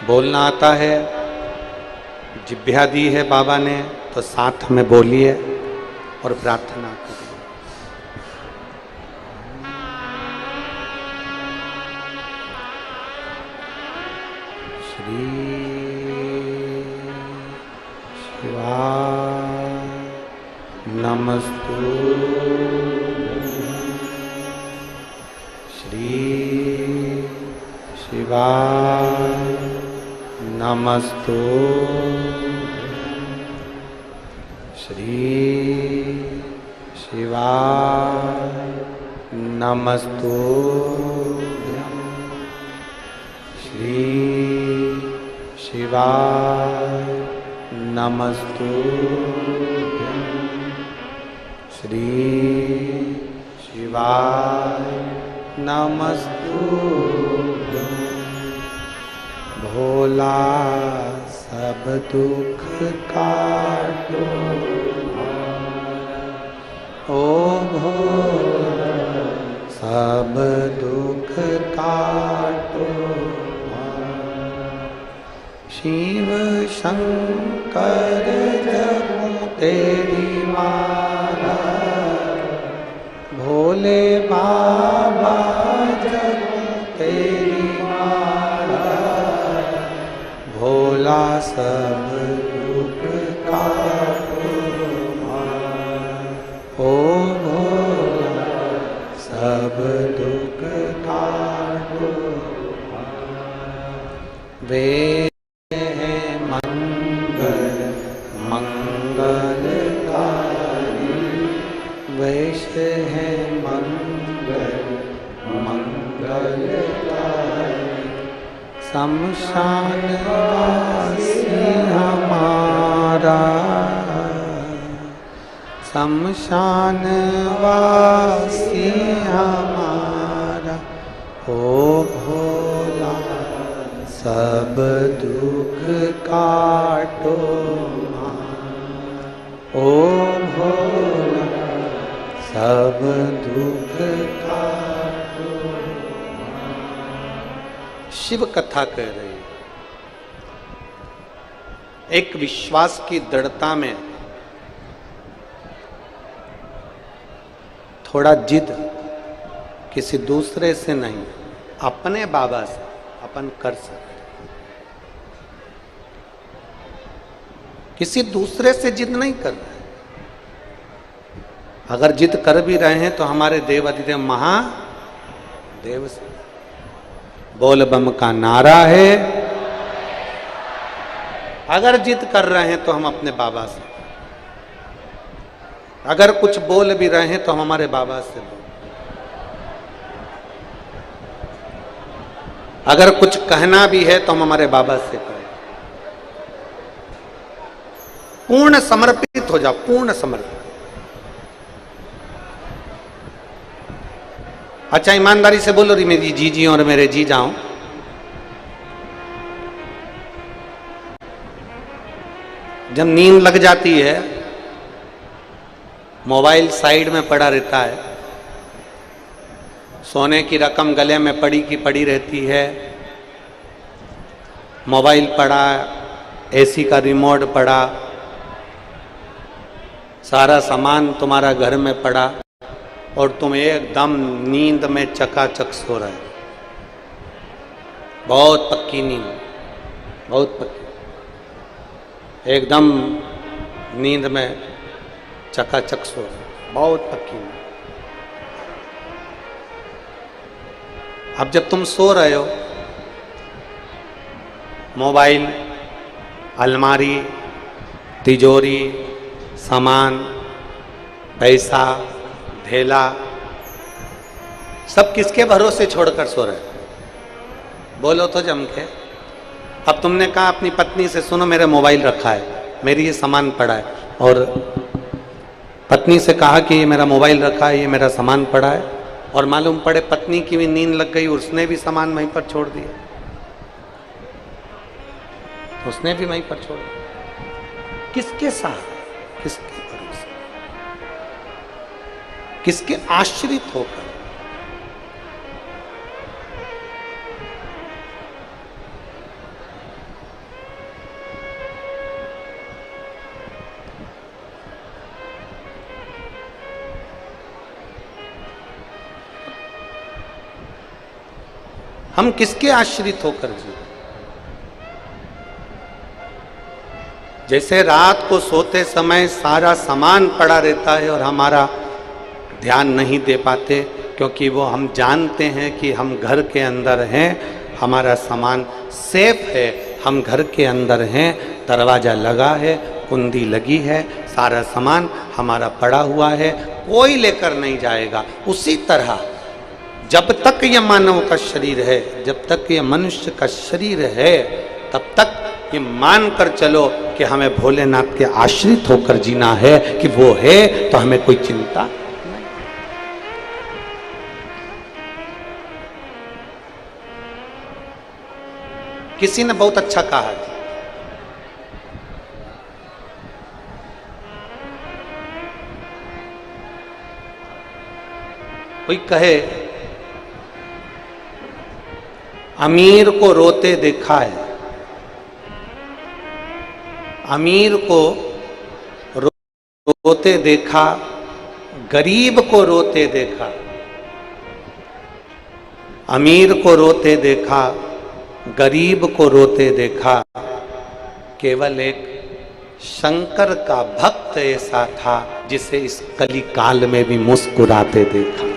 बोलना आता है, जिभ्या दी है बाबा ने तो साथ में बोलिए और प्रार्थना करिए। श्री शिवाय नमस्तु। श्री शिवाय नमस्तु। श्री शिवाय नमस्तु। श्री शिवाय नमस्तु। श्री शिवाय नमस्तु। भोला सब दुख काटो, ओ भोला सब दुख काटो। शिव शंकर जपो तेरी माला, भोले बाबा जपो तेरी माला। भोला सब दुख काटो, ओ भोला सब दुख काटो। वे हैं मंगल मंगलकारी, वैश है मंगल मंगलकारी। शमशान वासी हमारा, शमशान वासी हमारा, ओ भोला सब दुख काटो ओ भोला सब दुख काटो। शिव कथा कह रही है। एक विश्वास की दृढ़ता में थोड़ा जिद, किसी दूसरे से नहीं, अपने बाबा से अपन कर सकते। किसी दूसरे से जिद नहीं कर रहे। अगर जिद कर भी रहे हैं तो हमारे देव अधिदेव महादेव से। बोल बम का नारा है। अगर जिद कर रहे हैं तो हम अपने बाबा से, अगर कुछ बोल भी रहे हैं तो हम हमारे बाबा से बोल, अगर कुछ कहना भी है तो हम हमारे बाबा से कहें। पूर्ण समर्पित हो जाओ, पूर्ण समर्पित। अच्छा ईमानदारी से बोलो रही मेरी जीजी और मेरे जी जाओ, जब नींद लग जाती है, मोबाइल साइड में पड़ा रहता है, सोने की रकम गले में पड़ी की पड़ी रहती है, मोबाइल पड़ा, एसी का रिमोट पड़ा, सारा सामान तुम्हारा घर में पड़ा और तुम एकदम नींद में चकाचक सो रहे। बहुत पक्की नींद, बहुत पक्की, एकदम नींद में चकाचक सो रहे, बहुत पक्की नींद। अब जब तुम सो रहे हो, मोबाइल, अलमारी, तिजोरी, सामान, पैसा, थैला, सब किसके भरोसे छोड़कर सो रहे? बोलो तो जम के। अब तुमने कहा अपनी पत्नी से, सुनो मेरा मोबाइल रखा है, मेरी ये सामान पड़ा है, और पत्नी से कहा कि ये मेरा मोबाइल रखा है, ये मेरा सामान पड़ा है, और मालूम पड़े पत्नी की भी नींद लग गई, उसने भी सामान वहीं पर छोड़ दिया, उसने भी वहीं पर छोड़ दिया। किसके साथ, किसके भरोसे, किसके आश्रित होकर? हम किसके आश्रित होकर जी? जैसे रात को सोते समय सारा सामान पड़ा रहता है और हमारा ध्यान नहीं दे पाते, क्योंकि वो हम जानते हैं कि हम घर के अंदर हैं, हमारा सामान सेफ है, हम घर के अंदर हैं, दरवाज़ा लगा है, कुंडी लगी है, सारा सामान हमारा पड़ा हुआ है, कोई लेकर नहीं जाएगा। उसी तरह जब तक ये मानव का शरीर है, जब तक ये मनुष्य का शरीर है, तब तक ये मान कर चलो कि हमें भोलेनाथ के आश्रित होकर जीना है, कि वो है तो हमें कोई चिंता नहीं। किसी ने बहुत अच्छा कहा है, कोई कहे अमीर को रोते देखा है, अमीर को रोते देखा, गरीब को रोते देखा, अमीर को रोते देखा, गरीब को रोते देखा, केवल एक शंकर का भक्त ऐसा था जिसे इस कली काल में भी मुस्कुराते देखा।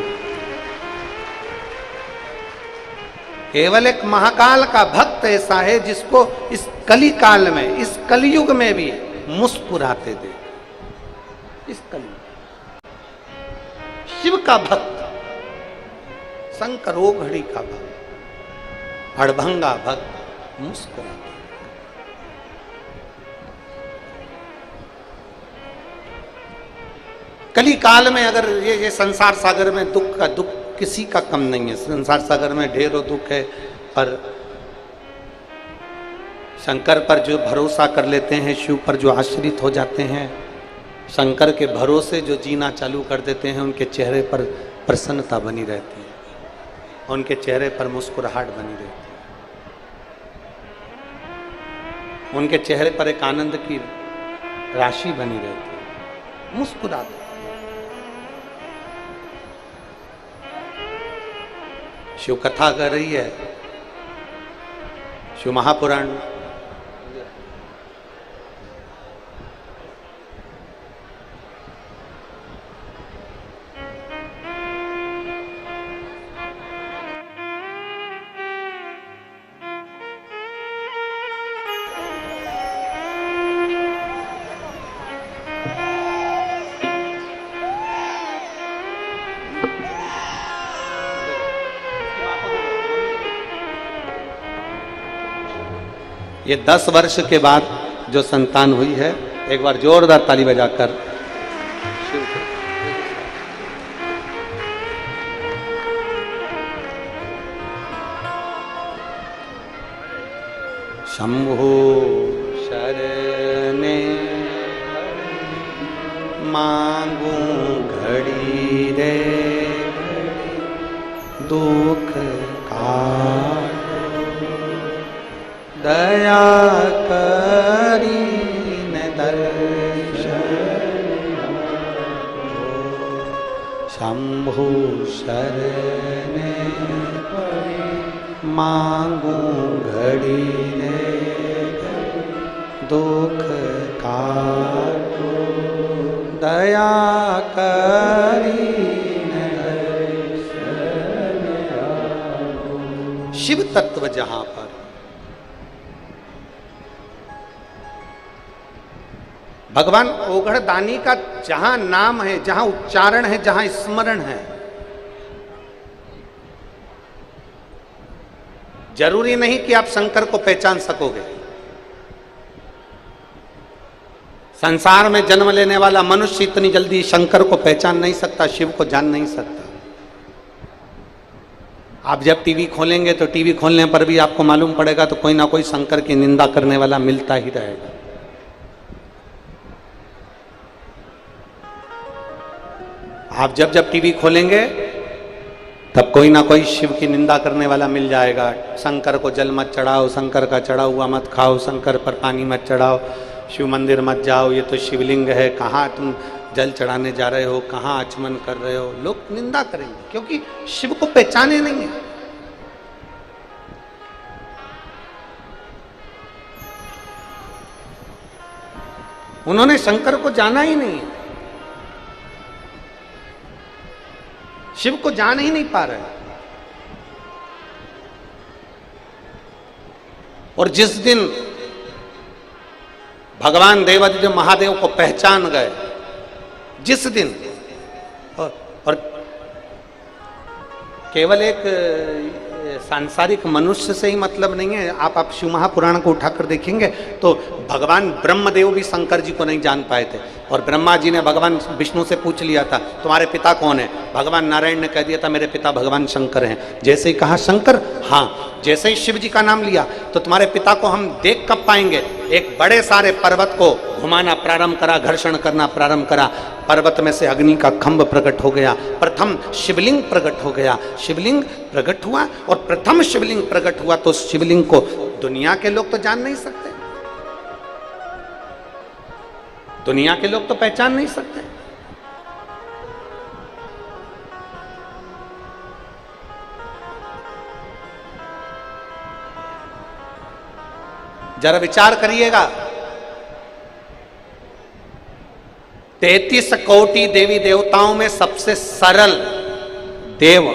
केवल एक महाकाल का भक्त ऐसा है जिसको इस कली काल में, इस कलयुग में भी मुस्कुराते दे। इस कलयुग शिव का भक्त, शंकरो घड़ी का भक्त, हड़भंगा भक्त मुस्कुराते। कली काल में अगर ये संसार सागर में दुख का दुख किसी का कम नहीं है। संसार सागर में ढेरों दुख है, पर शंकर पर जो भरोसा कर लेते हैं, शिव पर जो आश्रित हो जाते हैं, शंकर के भरोसे जो जीना चालू कर देते हैं, उनके चेहरे पर प्रसन्नता बनी रहती है, उनके चेहरे पर मुस्कुराहट बनी रहती है, उनके चेहरे पर एक आनंद की राशि बनी रहती है, मुस्कुराते। शिव कथा कर रही है, शिव महापुराण। ये 10 वर्ष के बाद जो संतान हुई है, एक बार जोरदार ताली बजाकर शंभो शरणे मांगू घड़ी रे दुख का दया करी न दर्शन शंभु शरणे मांगू घड़ी ने दुख काटो दया करी न दर्शन। शिव तत्व जहां पर, भगवान ओघड़ दानी का जहां नाम है, जहां उच्चारण है, जहां स्मरण है, जरूरी नहीं कि आप शंकर को पहचान सकोगे। संसार में जन्म लेने वाला मनुष्य इतनी जल्दी शंकर को पहचान नहीं सकता, शिव को जान नहीं सकता। आप जब टीवी खोलेंगे तो टीवी खोलने पर भी आपको मालूम पड़ेगा तो कोई ना कोई शंकर की निंदा करने वाला मिलता ही रहेगा। आप जब जब टीवी खोलेंगे तब कोई ना कोई शिव की निंदा करने वाला मिल जाएगा। शंकर को जल मत चढ़ाओ, शंकर का चढ़ा हुआ मत खाओ, शंकर पर पानी मत चढ़ाओ, शिव मंदिर मत जाओ, ये तो शिवलिंग है, कहाँ तुम जल चढ़ाने जा रहे हो, कहाँ आचमन कर रहे हो। लोग निंदा करेंगे क्योंकि शिव को पहचाने नहीं है। उन्होंने शंकर को जाना ही नहीं है, शिव को जान ही नहीं पा रहे। और जिस दिन भगवान देवादिदेव महादेव को पहचान गए, जिस दिन, और केवल एक सांसारिक मनुष्य से ही मतलब नहीं है। आप शिव महापुराण को उठाकर देखेंगे तो भगवान ब्रह्मदेव भी शंकर जी को नहीं जान पाए थे। और ब्रह्मा जी ने भगवान विष्णु से पूछ लिया था तुम्हारे पिता कौन है, भगवान नारायण ने कह दिया था मेरे पिता भगवान शंकर हैं। जैसे ही कहा शंकर, हाँ, जैसे ही शिव जी का नाम लिया तो तुम्हारे पिता को हम देख कब पाएंगे। एक बड़े सारे पर्वत को घुमाना प्रारंभ करा, घर्षण करना प्रारंभ करा, पर्वत में से अग्नि का खंभ प्रकट हो गया, प्रथम शिवलिंग प्रकट हो गया, शिवलिंग प्रकट हुआ। और प्रथम शिवलिंग प्रकट हुआ तो शिवलिंग को दुनिया के लोग तो जान नहीं सकते, दुनिया के लोग तो पहचान नहीं सकते। जरा विचार करिएगा, 33 कोटि देवी देवताओं में सबसे सरल देव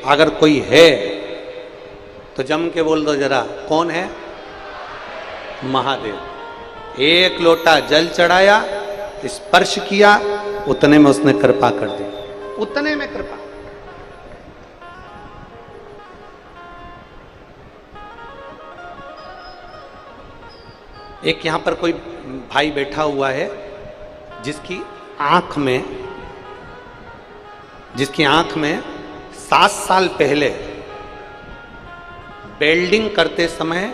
अगर कोई है तो जम के बोल दो जरा, कौन है? महादेव। एक लोटा जल चढ़ाया, स्पर्श किया, उतने में उसने कृपा कर दी, उतने में कृपा। एक यहां पर कोई भाई बैठा हुआ है जिसकी आंख में 7 साल पहले वेल्डिंग करते समय,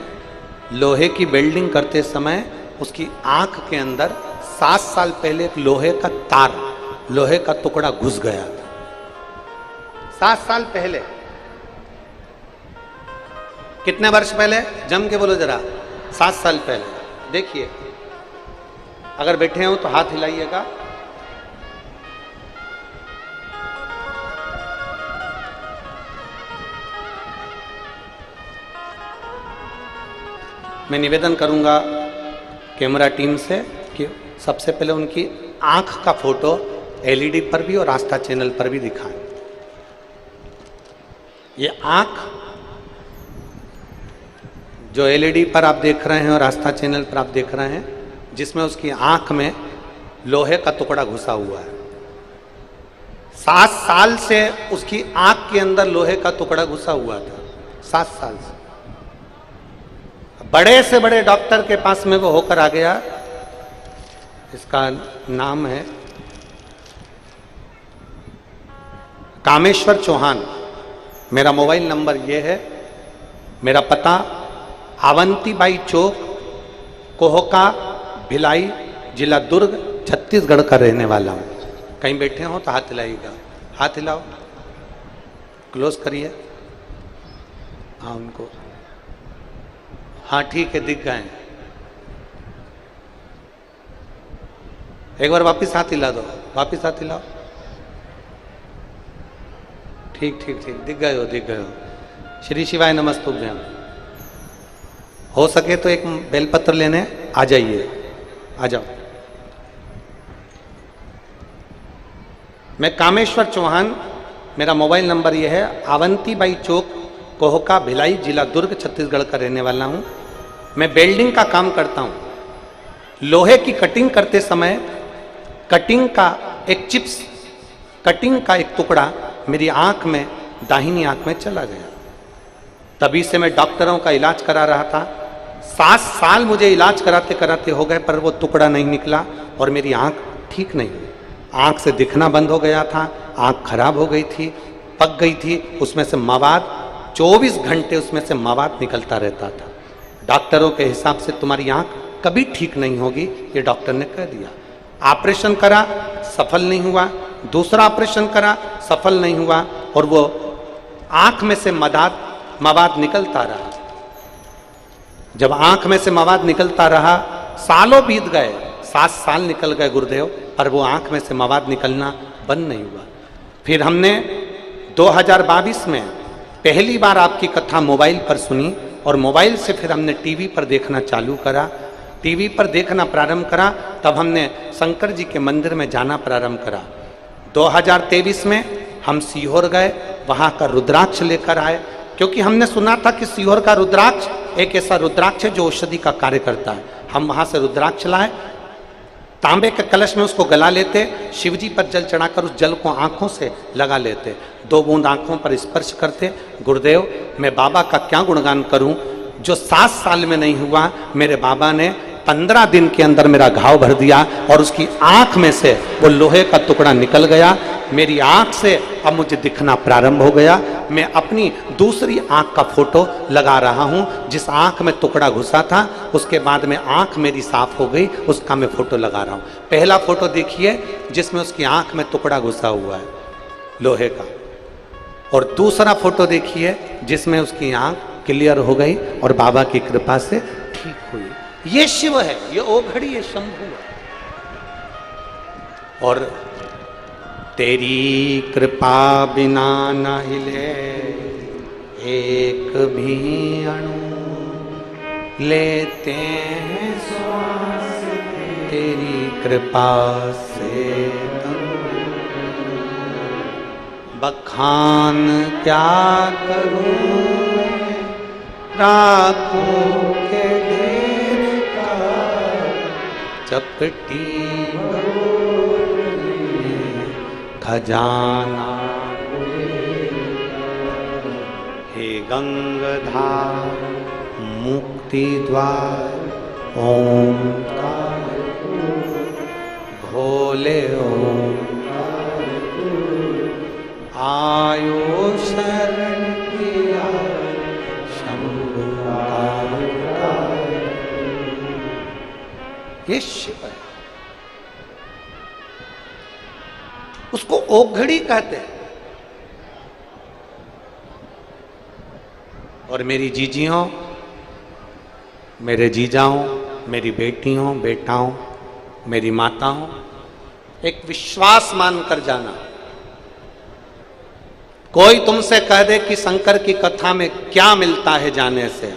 लोहे की वेल्डिंग करते समय उसकी आंख के अंदर 7 साल पहले एक लोहे का तार, लोहे का टुकड़ा घुस गया था। 7 साल पहले। कितने वर्ष पहले? जम के बोलो जरा। 7 साल पहले। देखिए, अगर बैठे हो तो हाथ हिलाइएगा। मैं निवेदन करूंगा कैमरा टीम से कि सबसे पहले उनकी आंख का फोटो एलईडी पर भी और आस्था चैनल पर भी दिखाएं। ये आंख जो एलईडी पर आप देख रहे हैं और आस्था चैनल पर आप देख रहे हैं, जिसमें उसकी आंख में लोहे का टुकड़ा घुसा हुआ है। 7 साल से उसकी आंख के अंदर लोहे का टुकड़ा घुसा हुआ था। 7 साल से। बड़े से बड़े डॉक्टर के पास में वो होकर आ गया। इसका नाम है कामेश्वर चौहान। मेरा मोबाइल नंबर ये है। मेरा पता अवंतीबाई चौक, कोहका, भिलाई, जिला दुर्ग, छत्तीसगढ़ का रहने वाला हूं। कहीं बैठे हो तो हाथ हिलाइएगा। हाथ हिलाओ, क्लोज करिए। हाँ उनको, हाँ ठीक है, दिख गए। एक बार वापिस हाथ हिला दो, वापिस हाथ हिलाओ। ठीक ठीक ठीक, दिख गए हो, दिख गए हो। श्री शिवाय नमस्तुभ्यम। हो सके तो एक बेलपत्र लेने आ जाइए, आ जाओ। मैं कामेश्वर चौहान, मेरा मोबाइल नंबर यह है। अवंतीबाई चौक, कोहका, भिलाई, जिला दुर्ग, छत्तीसगढ़ का रहने वाला हूं। मैं वेल्डिंग का काम करता हूं। लोहे की कटिंग करते समय कटिंग का एक चिप्स, कटिंग का एक टुकड़ा मेरी आंख में, दाहिनी आंख में चला गया। तभी से मैं डॉक्टरों का इलाज करा रहा था। 7 साल मुझे इलाज कराते कराते हो गए, पर वो टुकड़ा नहीं निकला और मेरी आंख ठीक नहीं हुई। आंख से दिखना बंद हो गया था, आंख खराब हो गई थी, पक गई थी। उसमें से मवाद 24 घंटे उसमें से मवाद निकलता रहता था। डॉक्टरों के हिसाब से तुम्हारी आंख कभी ठीक नहीं होगी, ये डॉक्टर ने कह दिया। ऑपरेशन करा, सफल नहीं हुआ। दूसरा ऑपरेशन करा, सफल नहीं हुआ। और वो आंख में से मवाद निकलता रहा। जब आंख में से मवाद निकलता रहा, सालों बीत गए, 7 साल निकल गए गुरुदेव, पर वो आंख में से मवाद निकलना बंद नहीं हुआ। फिर हमने 2022 में पहली बार आपकी कथा मोबाइल पर सुनी और मोबाइल से फिर हमने टीवी पर देखना चालू करा। टीवी पर देखना प्रारंभ करा, तब हमने शंकर जी के मंदिर में जाना प्रारंभ करा। 2023 में हम सीहोर गए, वहाँ का रुद्राक्ष लेकर आए, क्योंकि हमने सुना था कि सीहोर का रुद्राक्ष एक ऐसा रुद्राक्ष है जो औषधि का कार्य करता है। हम वहाँ से रुद्राक्ष लाए, तांबे के कलश में उसको गला लेते, शिवजी पर जल चढ़ाकर उस जल को आंखों से लगा लेते, 2 बूंद आंखों पर स्पर्श करते। गुरुदेव, मैं बाबा का क्या गुणगान करूं, जो 7 साल में नहीं हुआ, मेरे बाबा ने 15 दिन के अंदर मेरा घाव भर दिया और उसकी आंख में से वो लोहे का टुकड़ा निकल गया। मेरी आंख से अब मुझे दिखना प्रारंभ हो गया। मैं अपनी दूसरी आंख का फोटो लगा रहा हूं। जिस आंख में टुकड़ा घुसा था, उसके बाद में आंख मेरी साफ हो गई, उसका मैं फोटो लगा रहा हूं। पहला फोटो देखिए जिसमें उसकी आंख में टुकड़ा घुसा हुआ है लोहे का, और दूसरा फोटो देखिए जिसमें उसकी आंख क्लियर हो गई और बाबा की कृपा से ठीक हुई। ये शिव है, ये ओघड़ी है, शंभु है। और तेरी कृपा बिना न हिले एक भी अणु, लेते हैं श्वास तेरी कृपा से। बखान क्या करूं डाकू के डेरे का चपटी खजाना। हे गंगाधार मुक्ति द्वार ओंकार भोले ओंकार आयो शरण किया शंभु। ये शिव है, उसको ओघड़ी कहते हैं। और मेरी जीजियों, मेरे जीजाओं, मेरी बेटियों, बेटाओं, मेरी माताओं, एक विश्वास मानकर जाना। कोई तुमसे कह दे कि शंकर की कथा में क्या मिलता है जाने से,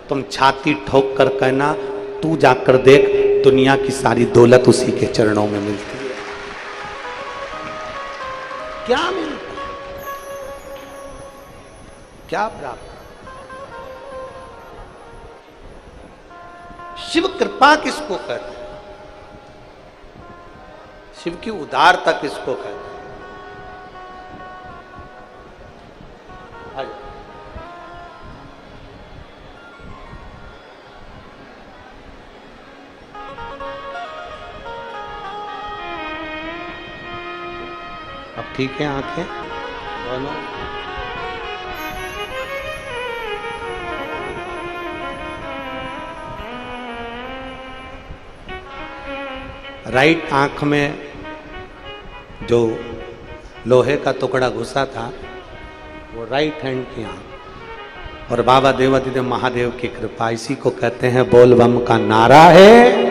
तुम छाती ठोक कर कहना तू जाकर देख, दुनिया की सारी दौलत उसी के चरणों में मिलती है। क्या मिलता है, क्या प्राप्त? शिव कृपा किसको कहते हैं? शिव की उदारता किसको कहते हैं? अब ठीक है आंखें दोनों। राइट आंख में जो लोहे का टुकड़ा घुसा था वो राइट हैंड की आंख, और बाबा देवादिदेव महादेव की कृपा, इसी को कहते हैं बोल बम का नारा है।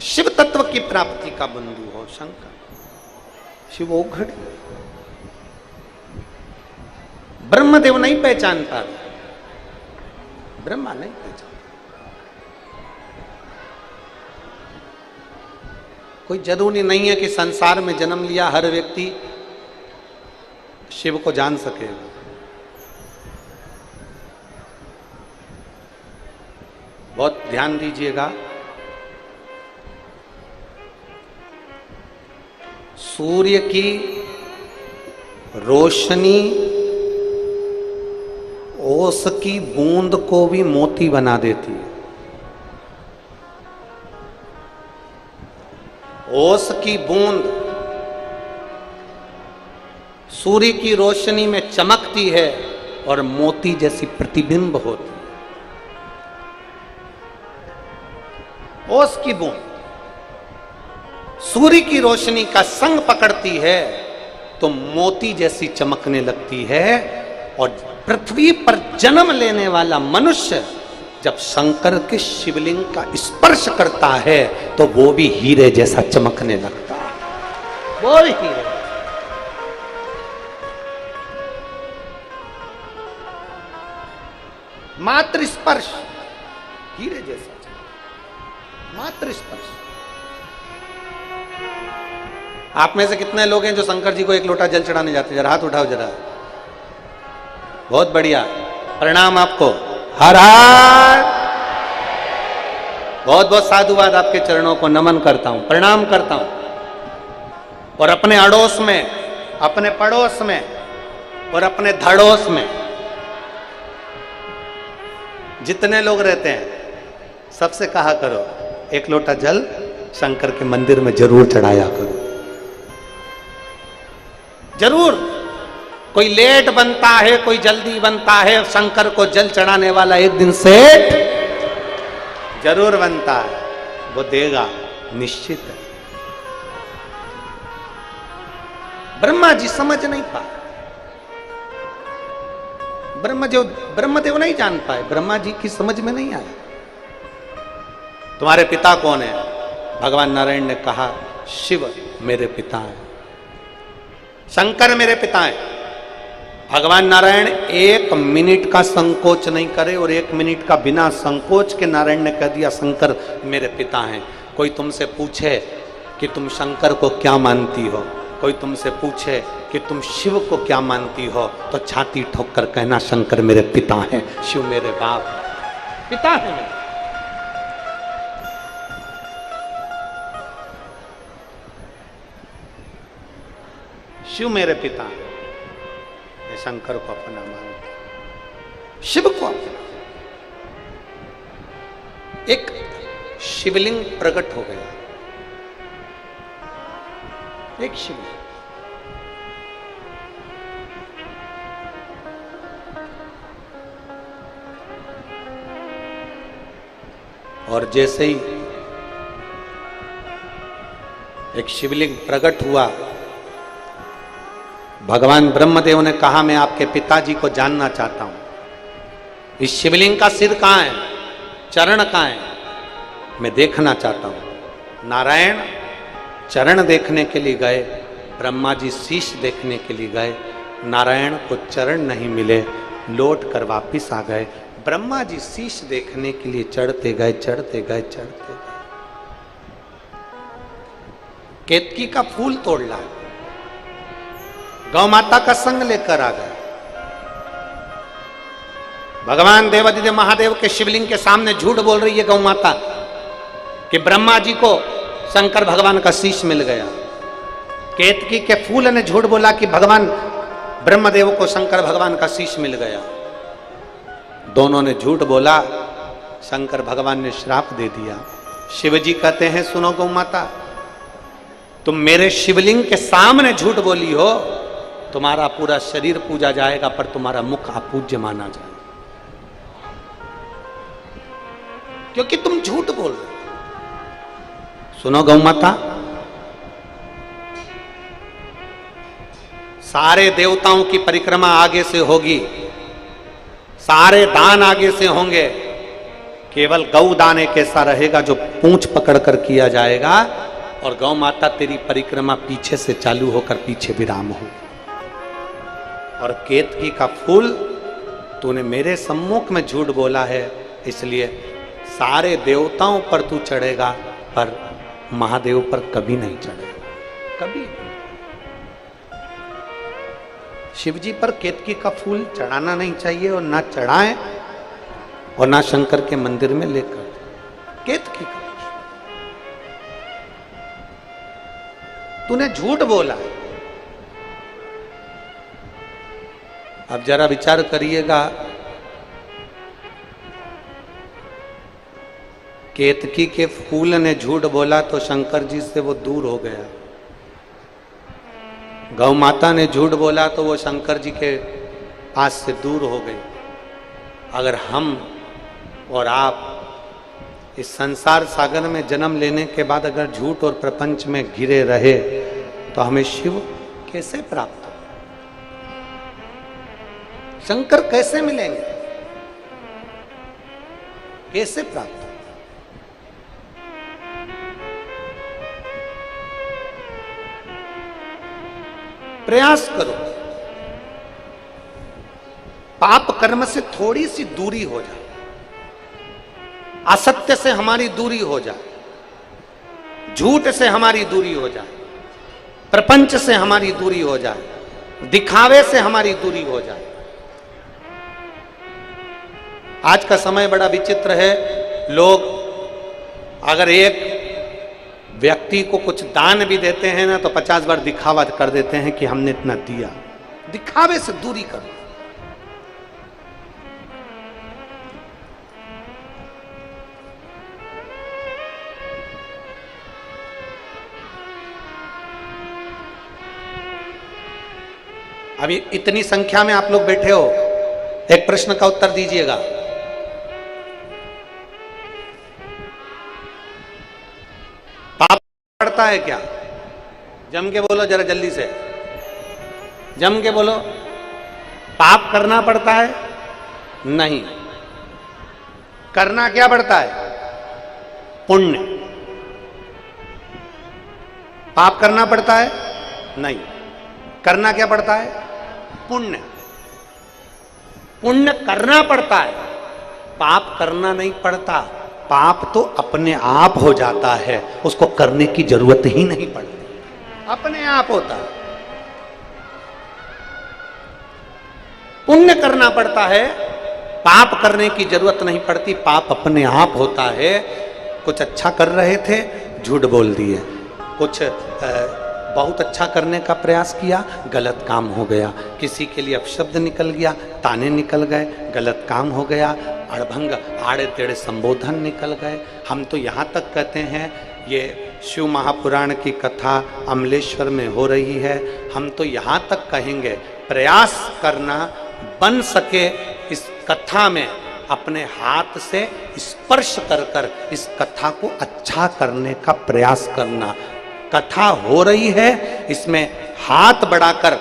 शिव तत्व की प्राप्ति का बंधु हो शंकर, शिव ओघड़ी। ब्रह्मदेव नहीं पहचान पा रहे, ब्रह्मा नहीं पहचान। कोई जरूरी नहीं है कि संसार में जन्म लिया हर व्यक्ति शिव को जान सकेगा। बहुत ध्यान दीजिएगा, सूर्य की रोशनी ओस की बूंद को भी मोती बना देती है। ओस की बूंद सूर्य की रोशनी में चमकती है और मोती जैसी प्रतिबिंब होती है। ओस की बूंद सूर्य की रोशनी का संग पकड़ती है तो मोती जैसी चमकने लगती है, और पृथ्वी पर जन्म लेने वाला मनुष्य जब शंकर के शिवलिंग का स्पर्श करता है तो वो भी हीरे जैसा चमकने लगता है। वो भी हीरे। मात्र स्पर्श हीरे जैसा, मात्र स्पर्श। आप में से कितने लोग हैं जो शंकर जी को एक लोटा जल चढ़ाने जाते हैं? जरा हाथ उठाओ जरा। बहुत बढ़िया, प्रणाम आपको। हर हर। बहुत बहुत साधुवाद, आपके चरणों को नमन करता हूं, प्रणाम करता हूं। और अपने अड़ोस में, अपने पड़ोस में और अपने धड़ोस में जितने लोग रहते हैं सबसे कहा करो एक लोटा जल शंकर के मंदिर में जरूर चढ़ाया करो। जरूर। कोई लेट बनता है, कोई जल्दी बनता है, शंकर को जल चढ़ाने वाला एक दिन सेठ जरूर बनता है, वो देगा, निश्चित है। ब्रह्मा जी समझ नहीं पाए, ब्रह्मदेव नहीं जान पाए, ब्रह्मा जी की समझ में नहीं आया। तुम्हारे पिता कौन है? भगवान नारायण ने कहा शिव मेरे पिता है, शंकर मेरे पिता है। भगवान नारायण 1 मिनट का संकोच नहीं करे, और 1 मिनट का बिना संकोच के नारायण ने कह दिया शंकर मेरे पिता हैं। कोई तुमसे पूछे कि तुम शंकर को क्या मानती हो, कोई तुमसे पूछे कि तुम शिव को क्या मानती हो, तो छाती ठोक कर कहना शंकर मेरे पिता हैं, शिव मेरे बाप पिता हैं मेरे। शिव मेरे पिता हैं, शंकर को अपना मानते, शिव को अपना। एक शिवलिंग प्रकट हो गया, एक शिवलिंग। और जैसे ही एक शिवलिंग प्रकट हुआ, भगवान ब्रह्मदेव ने कहा मैं आपके पिताजी को जानना चाहता हूं। इस शिवलिंग का सिर कहां है, चरण कहां है, मैं देखना चाहता हूं। नारायण चरण देखने के लिए गए, ब्रह्मा जी शीश देखने के लिए गए, नारायण को चरण नहीं मिले, लौट कर वापिस आ गए। ब्रह्मा जी शीश देखने के लिए चढ़ते गए, चढ़ते गए, चढ़ते गए, केतकी का फूल तोड़ लाए, गौ माता का संग लेकर आ गए। भगवान देवादिदेव महादेव के शिवलिंग के सामने झूठ बोल रही है गौ माता कि ब्रह्मा जी को शंकर भगवान का शीश मिल गया। केतकी के फूल ने झूठ बोला कि भगवान ब्रह्मदेव को शंकर भगवान का शीश मिल गया। दोनों ने झूठ बोला, शंकर भगवान ने श्राप दे दिया। शिवजी कहते हैं सुनो गौ माता, तुम मेरे शिवलिंग के सामने झूठ बोली हो, तुम्हारा पूरा शरीर पूजा जाएगा पर तुम्हारा मुख अपूज्य माना जाएगा, क्योंकि तुम झूठ बोल रहे हो। सुनो गौ माता, सारे देवताओं की परिक्रमा आगे से होगी, सारे दान आगे से होंगे, केवल गौ दान एक ऐसा रहेगा जो पूंछ पकड़ कर किया जाएगा, और गौ माता तेरी परिक्रमा पीछे से चालू होकर पीछे विराम हो। और केतकी का फूल तूने मेरे सम्मुख में झूठ बोला है, इसलिए सारे देवताओं पर तू चढ़ेगा पर महादेव पर कभी नहीं चढ़ेगा, कभी। शिवजी पर केतकी का फूल चढ़ाना नहीं चाहिए, और ना चढ़ाएं और ना शंकर के मंदिर में लेकर। केतकी का तूने झूठ बोला। अब जरा विचार करिएगा, केतकी के फूल ने झूठ बोला तो शंकर जी से वो दूर हो गया। गौ माता ने झूठ बोला तो वो शंकर जी के पास से दूर हो गई। अगर हम और आप इस संसार सागर में जन्म लेने के बाद अगर झूठ और प्रपंच में घिरे रहे तो हमें शिव कैसे प्राप्त हो, शंकर कैसे मिलेंगे, कैसे प्राप्त हो? प्रयास करो, पाप कर्म से थोड़ी सी दूरी हो जाए, असत्य से हमारी दूरी हो जाए, झूठ से हमारी दूरी हो जाए, प्रपंच से हमारी दूरी हो जाए, दिखावे से हमारी दूरी हो जाए। आज का समय बड़ा विचित्र है। लोग अगर एक व्यक्ति को कुछ दान भी देते हैं ना तो 50 बार दिखावा कर देते हैं कि हमने इतना दिया। दिखावे से दूरी करो। अभी इतनी संख्या में आप लोग बैठे हो, एक प्रश्न का उत्तर दीजिएगा। पाप पड़ता है क्या? जम के बोलो जरा जल्दी से, जम के बोलो। पाप करना पड़ता है? नहीं। करना क्या पड़ता है? पुण्य। पाप करना पड़ता है? नहीं। करना क्या पड़ता है? पुण्य। पुण्य करना पड़ता है, पाप करना नहीं पड़ता। पाप तो अपने आप हो जाता है, उसको करने की जरूरत ही नहीं पड़ती, अपने आप होता है। पुण्य करना पड़ता है, पाप करने की जरूरत नहीं पड़ती, पाप अपने आप होता है। कुछ अच्छा कर रहे थे, झूठ बोल दिए, कुछ बहुत अच्छा करने का प्रयास किया, गलत काम हो गया, किसी के लिए अपशब्द निकल गया, ताने निकल गए, गलत काम हो गया, अड़भंग आड़े टेढ़े संबोधन निकल गए। हम तो यहाँ तक कहते हैं, ये शिव महापुराण की कथा अमलेश्वर में हो रही है, हम तो यहाँ तक कहेंगे प्रयास करना, बन सके इस कथा में अपने हाथ से स्पर्श कर कर इस कथा को अच्छा करने का प्रयास करना। कथा हो रही है, इसमें हाथ बढ़ाकर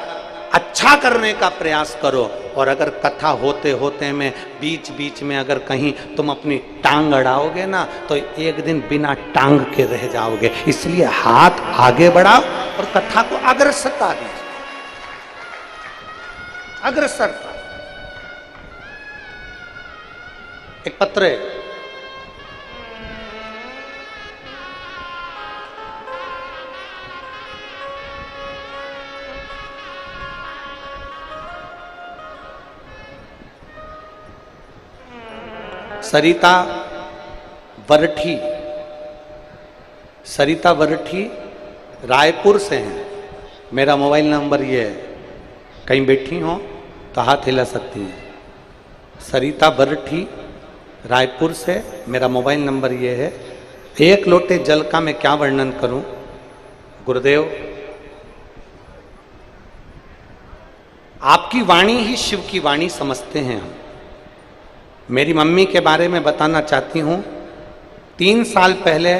अच्छा करने का प्रयास करो। और अगर कथा होते होते में बीच बीच में अगर कहीं तुम अपनी टांग अड़ाओगे ना, तो एक दिन बिना टांग के रह जाओगे। इसलिए हाथ आगे बढ़ाओ और कथा को अग्रसरता दीजिए, अग्रसरता। एक पत्र है, सरिता वरठी, सरिता वरठी रायपुर से हैं। मेरा मोबाइल नंबर ये है, कहीं बैठी हो तो हाथ हिला सकती हैं। सरिता वरठी रायपुर से, मेरा मोबाइल नंबर ये है। एक लोटे जल का मैं क्या वर्णन करूं गुरुदेव, आपकी वाणी ही शिव की वाणी समझते हैं हम। मेरी मम्मी के बारे में बताना चाहती हूँ। 3 साल पहले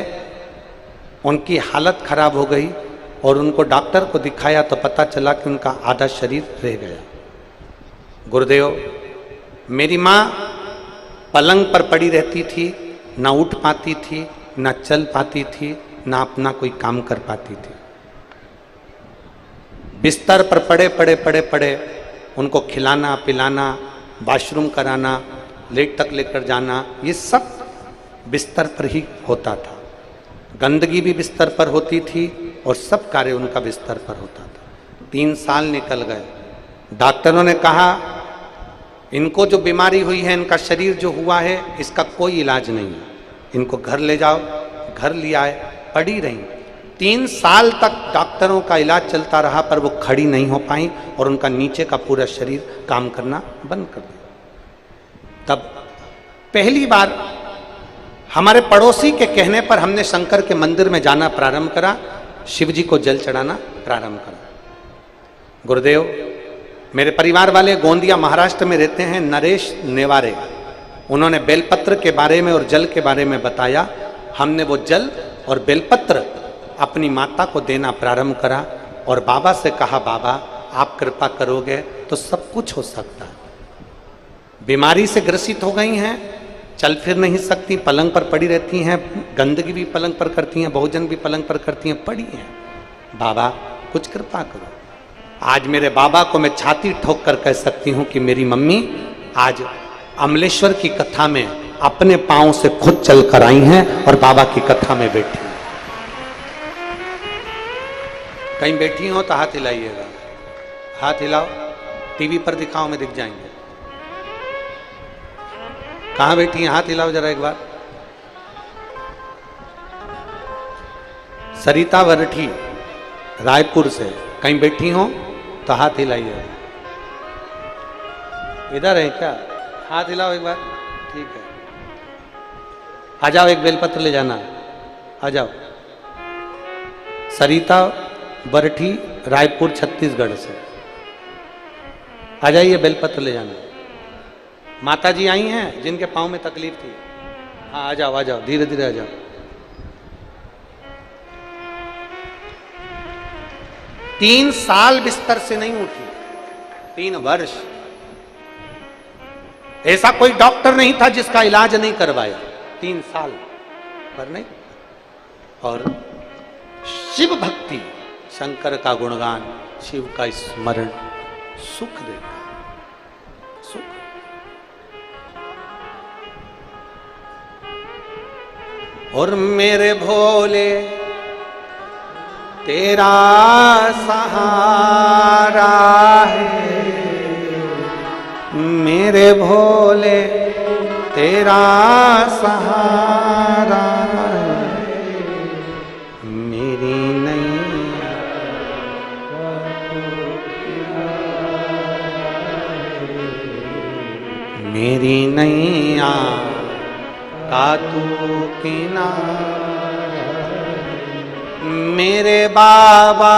उनकी हालत खराब हो गई और उनको डॉक्टर को दिखाया तो पता चला कि उनका आधा शरीर रह गया। गुरुदेव, मेरी माँ पलंग पर पड़ी रहती थी, ना उठ पाती थी, ना चल पाती थी, ना अपना कोई काम कर पाती थी। बिस्तर पर पड़े पड़े पड़े पड़े उनको खिलाना पिलाना, वॉशरूम कराना, लेट तक लेकर जाना, ये सब बिस्तर पर ही होता था। गंदगी भी बिस्तर पर होती थी और सब कार्य उनका बिस्तर पर होता था। 3 साल निकल गए। डॉक्टरों ने कहा इनको जो बीमारी हुई है, इनका शरीर जो हुआ है, इसका कोई इलाज नहीं है, इनको घर ले जाओ। घर ले आए, पड़ी रही। 3 साल तक डॉक्टरों का इलाज चलता रहा, पर वो खड़ी नहीं हो पाई और उनका नीचे का पूरा शरीर काम करना बंद कर दिया। तब पहली बार हमारे पड़ोसी के कहने पर हमने शंकर के मंदिर में जाना प्रारंभ करा, शिव जी को जल चढ़ाना प्रारंभ करा। गुरुदेव, मेरे परिवार वाले गोंदिया महाराष्ट्र में रहते हैं, नरेश नेवारे, उन्होंने बेलपत्र के बारे में और जल के बारे में बताया। हमने वो जल और बेलपत्र अपनी माता को देना प्रारंभ करा और बाबा से कहा, बाबा आप कृपा करोगे तो सब कुछ हो सकता है। बीमारी से ग्रसित हो गई हैं, चल फिर नहीं सकती, पलंग पर पड़ी रहती हैं, गंदगी भी पलंग पर करती हैं, भोजन भी पलंग पर करती हैं, पड़ी हैं। बाबा कुछ कृपा करो। आज मेरे बाबा को मैं छाती ठोक कर कह सकती हूँ कि मेरी मम्मी आज अमलेश्वर की कथा में अपने पांव से खुद चल कर आई हैं और बाबा की कथा में बैठी हैं। कहीं बैठी हो तो हाथ हिलाइएगा, हाथ हिलाओ, टीवी पर दिखाओ में दिख जाएंगे। कहाँ बैठी हैं, हाथ हिलाओ जरा एक बार। सरिता वरठी रायपुर से, कहीं बैठी हो तो हाथ हिलाइए। इधर है क्या? हाथ हिलाओ एक बार, ठीक है। आ जाओ, एक बेलपत्र ले जाना, आ जाओ। सरिता वरठी रायपुर छत्तीसगढ़ से, आ जाइए, बेलपत्र ले जाना। माता जी आई हैं जिनके पाँव में तकलीफ थी, हाँ आ जाओ, आ जाओ, धीरे धीरे आ जाओ। तीन साल बिस्तर से नहीं उठी, 3 वर्ष। ऐसा कोई डॉक्टर नहीं था जिसका इलाज नहीं करवाया, 3 साल पर नहीं। और शिव भक्ति, शंकर का गुणगान, शिव का स्मरण सुख देता, सुख। और मेरे भोले तेरा सहारा है, मेरे भोले तेरा सहारा है, मेरी नैया मेरी नैया का तू किनारा, मेरे बाबा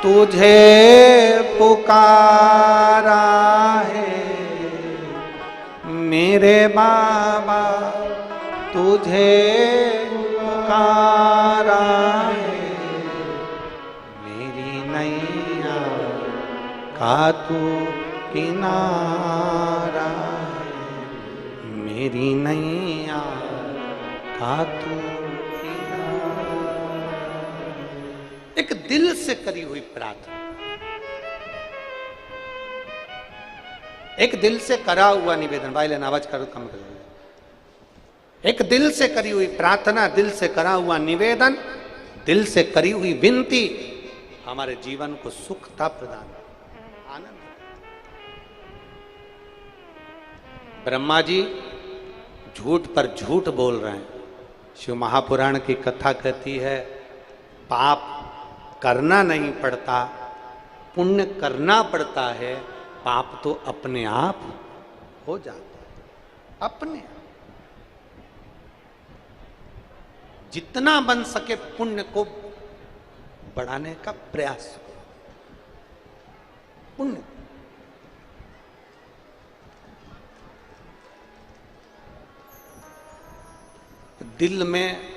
तुझे पुकारा है, मेरे बाबा तुझे पुकारा है, मेरी नैया का तू किनारा है, मेरी नैया का तू किनारा। एक दिल से करी हुई प्रार्थना, एक दिल से करा हुआ निवेदन। भाई लेना आवाज करो, कम करो। एक दिल से करी हुई प्रार्थना, दिल से करा हुआ निवेदन, दिल से करी हुई विनती हमारे जीवन को सुखता प्रदान, आनंद। ब्रह्मा जी झूठ पर झूठ बोल रहे हैं। शिव महापुराण की कथा कहती है पाप करना नहीं पड़ता, पुण्य करना पड़ता है। पाप तो अपने आप हो जाता है, अपने आप। जितना बन सके पुण्य को बढ़ाने का प्रयास, पुण्य। दिल में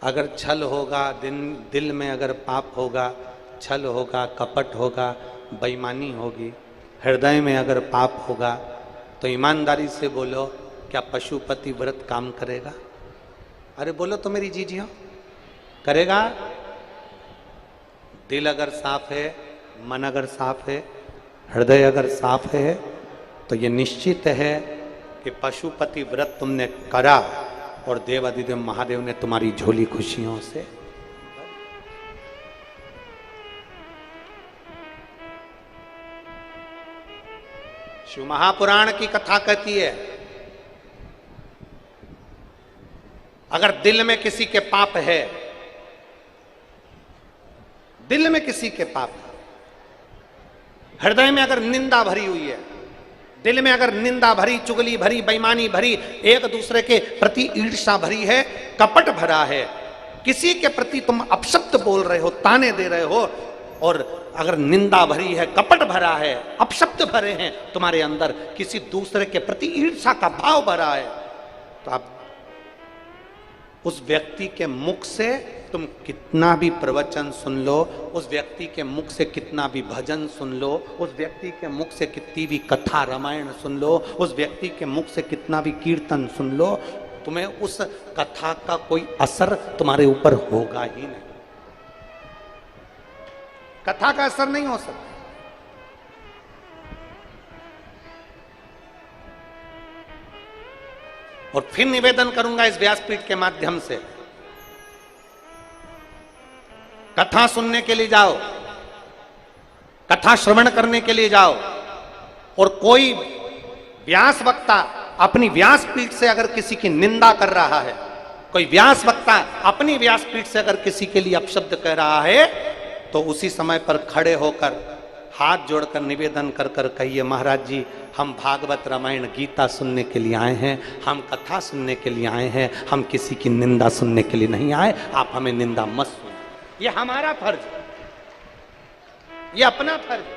अगर छल होगा, दिल में अगर पाप होगा, छल होगा, कपट होगा, बेईमानी होगी, हृदय में अगर पाप होगा, तो ईमानदारी से बोलो, क्या पशुपति व्रत काम करेगा? अरे बोलो तो मेरी जीजियों, करेगा? दिल अगर साफ है, मन अगर साफ है, हृदय अगर साफ है, तो ये निश्चित है कि पशुपति व्रत तुमने करा और देवाधिदेव महादेव ने तुम्हारी झोली खुशियों से। शिव महापुराण की कथा कहती है अगर दिल में किसी के पाप है, दिल में किसी के पाप है, हृदय में अगर निंदा भरी हुई है, दिल में अगर निंदा भरी, चुगली भरी, बेईमानी भरी, एक दूसरे के प्रति ईर्ष्या भरी है, कपट भरा है, किसी के प्रति तुम अपशब्द बोल रहे हो, ताने दे रहे हो, और अगर निंदा भरी है, कपट भरा है, अपशब्द भरे हैं तुम्हारे अंदर, किसी दूसरे के प्रति ईर्ष्या का भाव भरा है, तो आप उस व्यक्ति के मुख से तुम कितना भी प्रवचन सुन लो, उस व्यक्ति के मुख से कितना भी भजन सुन लो, उस व्यक्ति के मुख से कितनी भी कथा रामायण सुन लो, उस व्यक्ति के मुख से कितना भी कीर्तन सुन लो, तुम्हें उस कथा का कोई असर तुम्हारे ऊपर होगा ही नहीं। कथा का असर नहीं हो सकता। और फिर निवेदन करूंगा इस व्यासपीठ के माध्यम से, कथा सुनने के लिए जाओ, कथा श्रवण करने के लिए जाओ, और कोई व्यास वक्ता अपनी व्यासपीठ से अगर किसी की निंदा कर रहा है, कोई व्यास वक्ता अपनी व्यासपीठ से अगर किसी के लिए अपशब्द कह रहा है, तो उसी समय पर खड़े होकर हाथ जोड़कर निवेदन कर कर कहिए, महाराज जी हम भागवत रामायण गीता सुनने के लिए आए हैं, हम कथा सुनने के लिए आए हैं, हम किसी की निंदा सुनने के लिए नहीं आए, आप हमें निंदा मत सुनो। ये हमारा फर्ज है, ये अपना फर्ज है।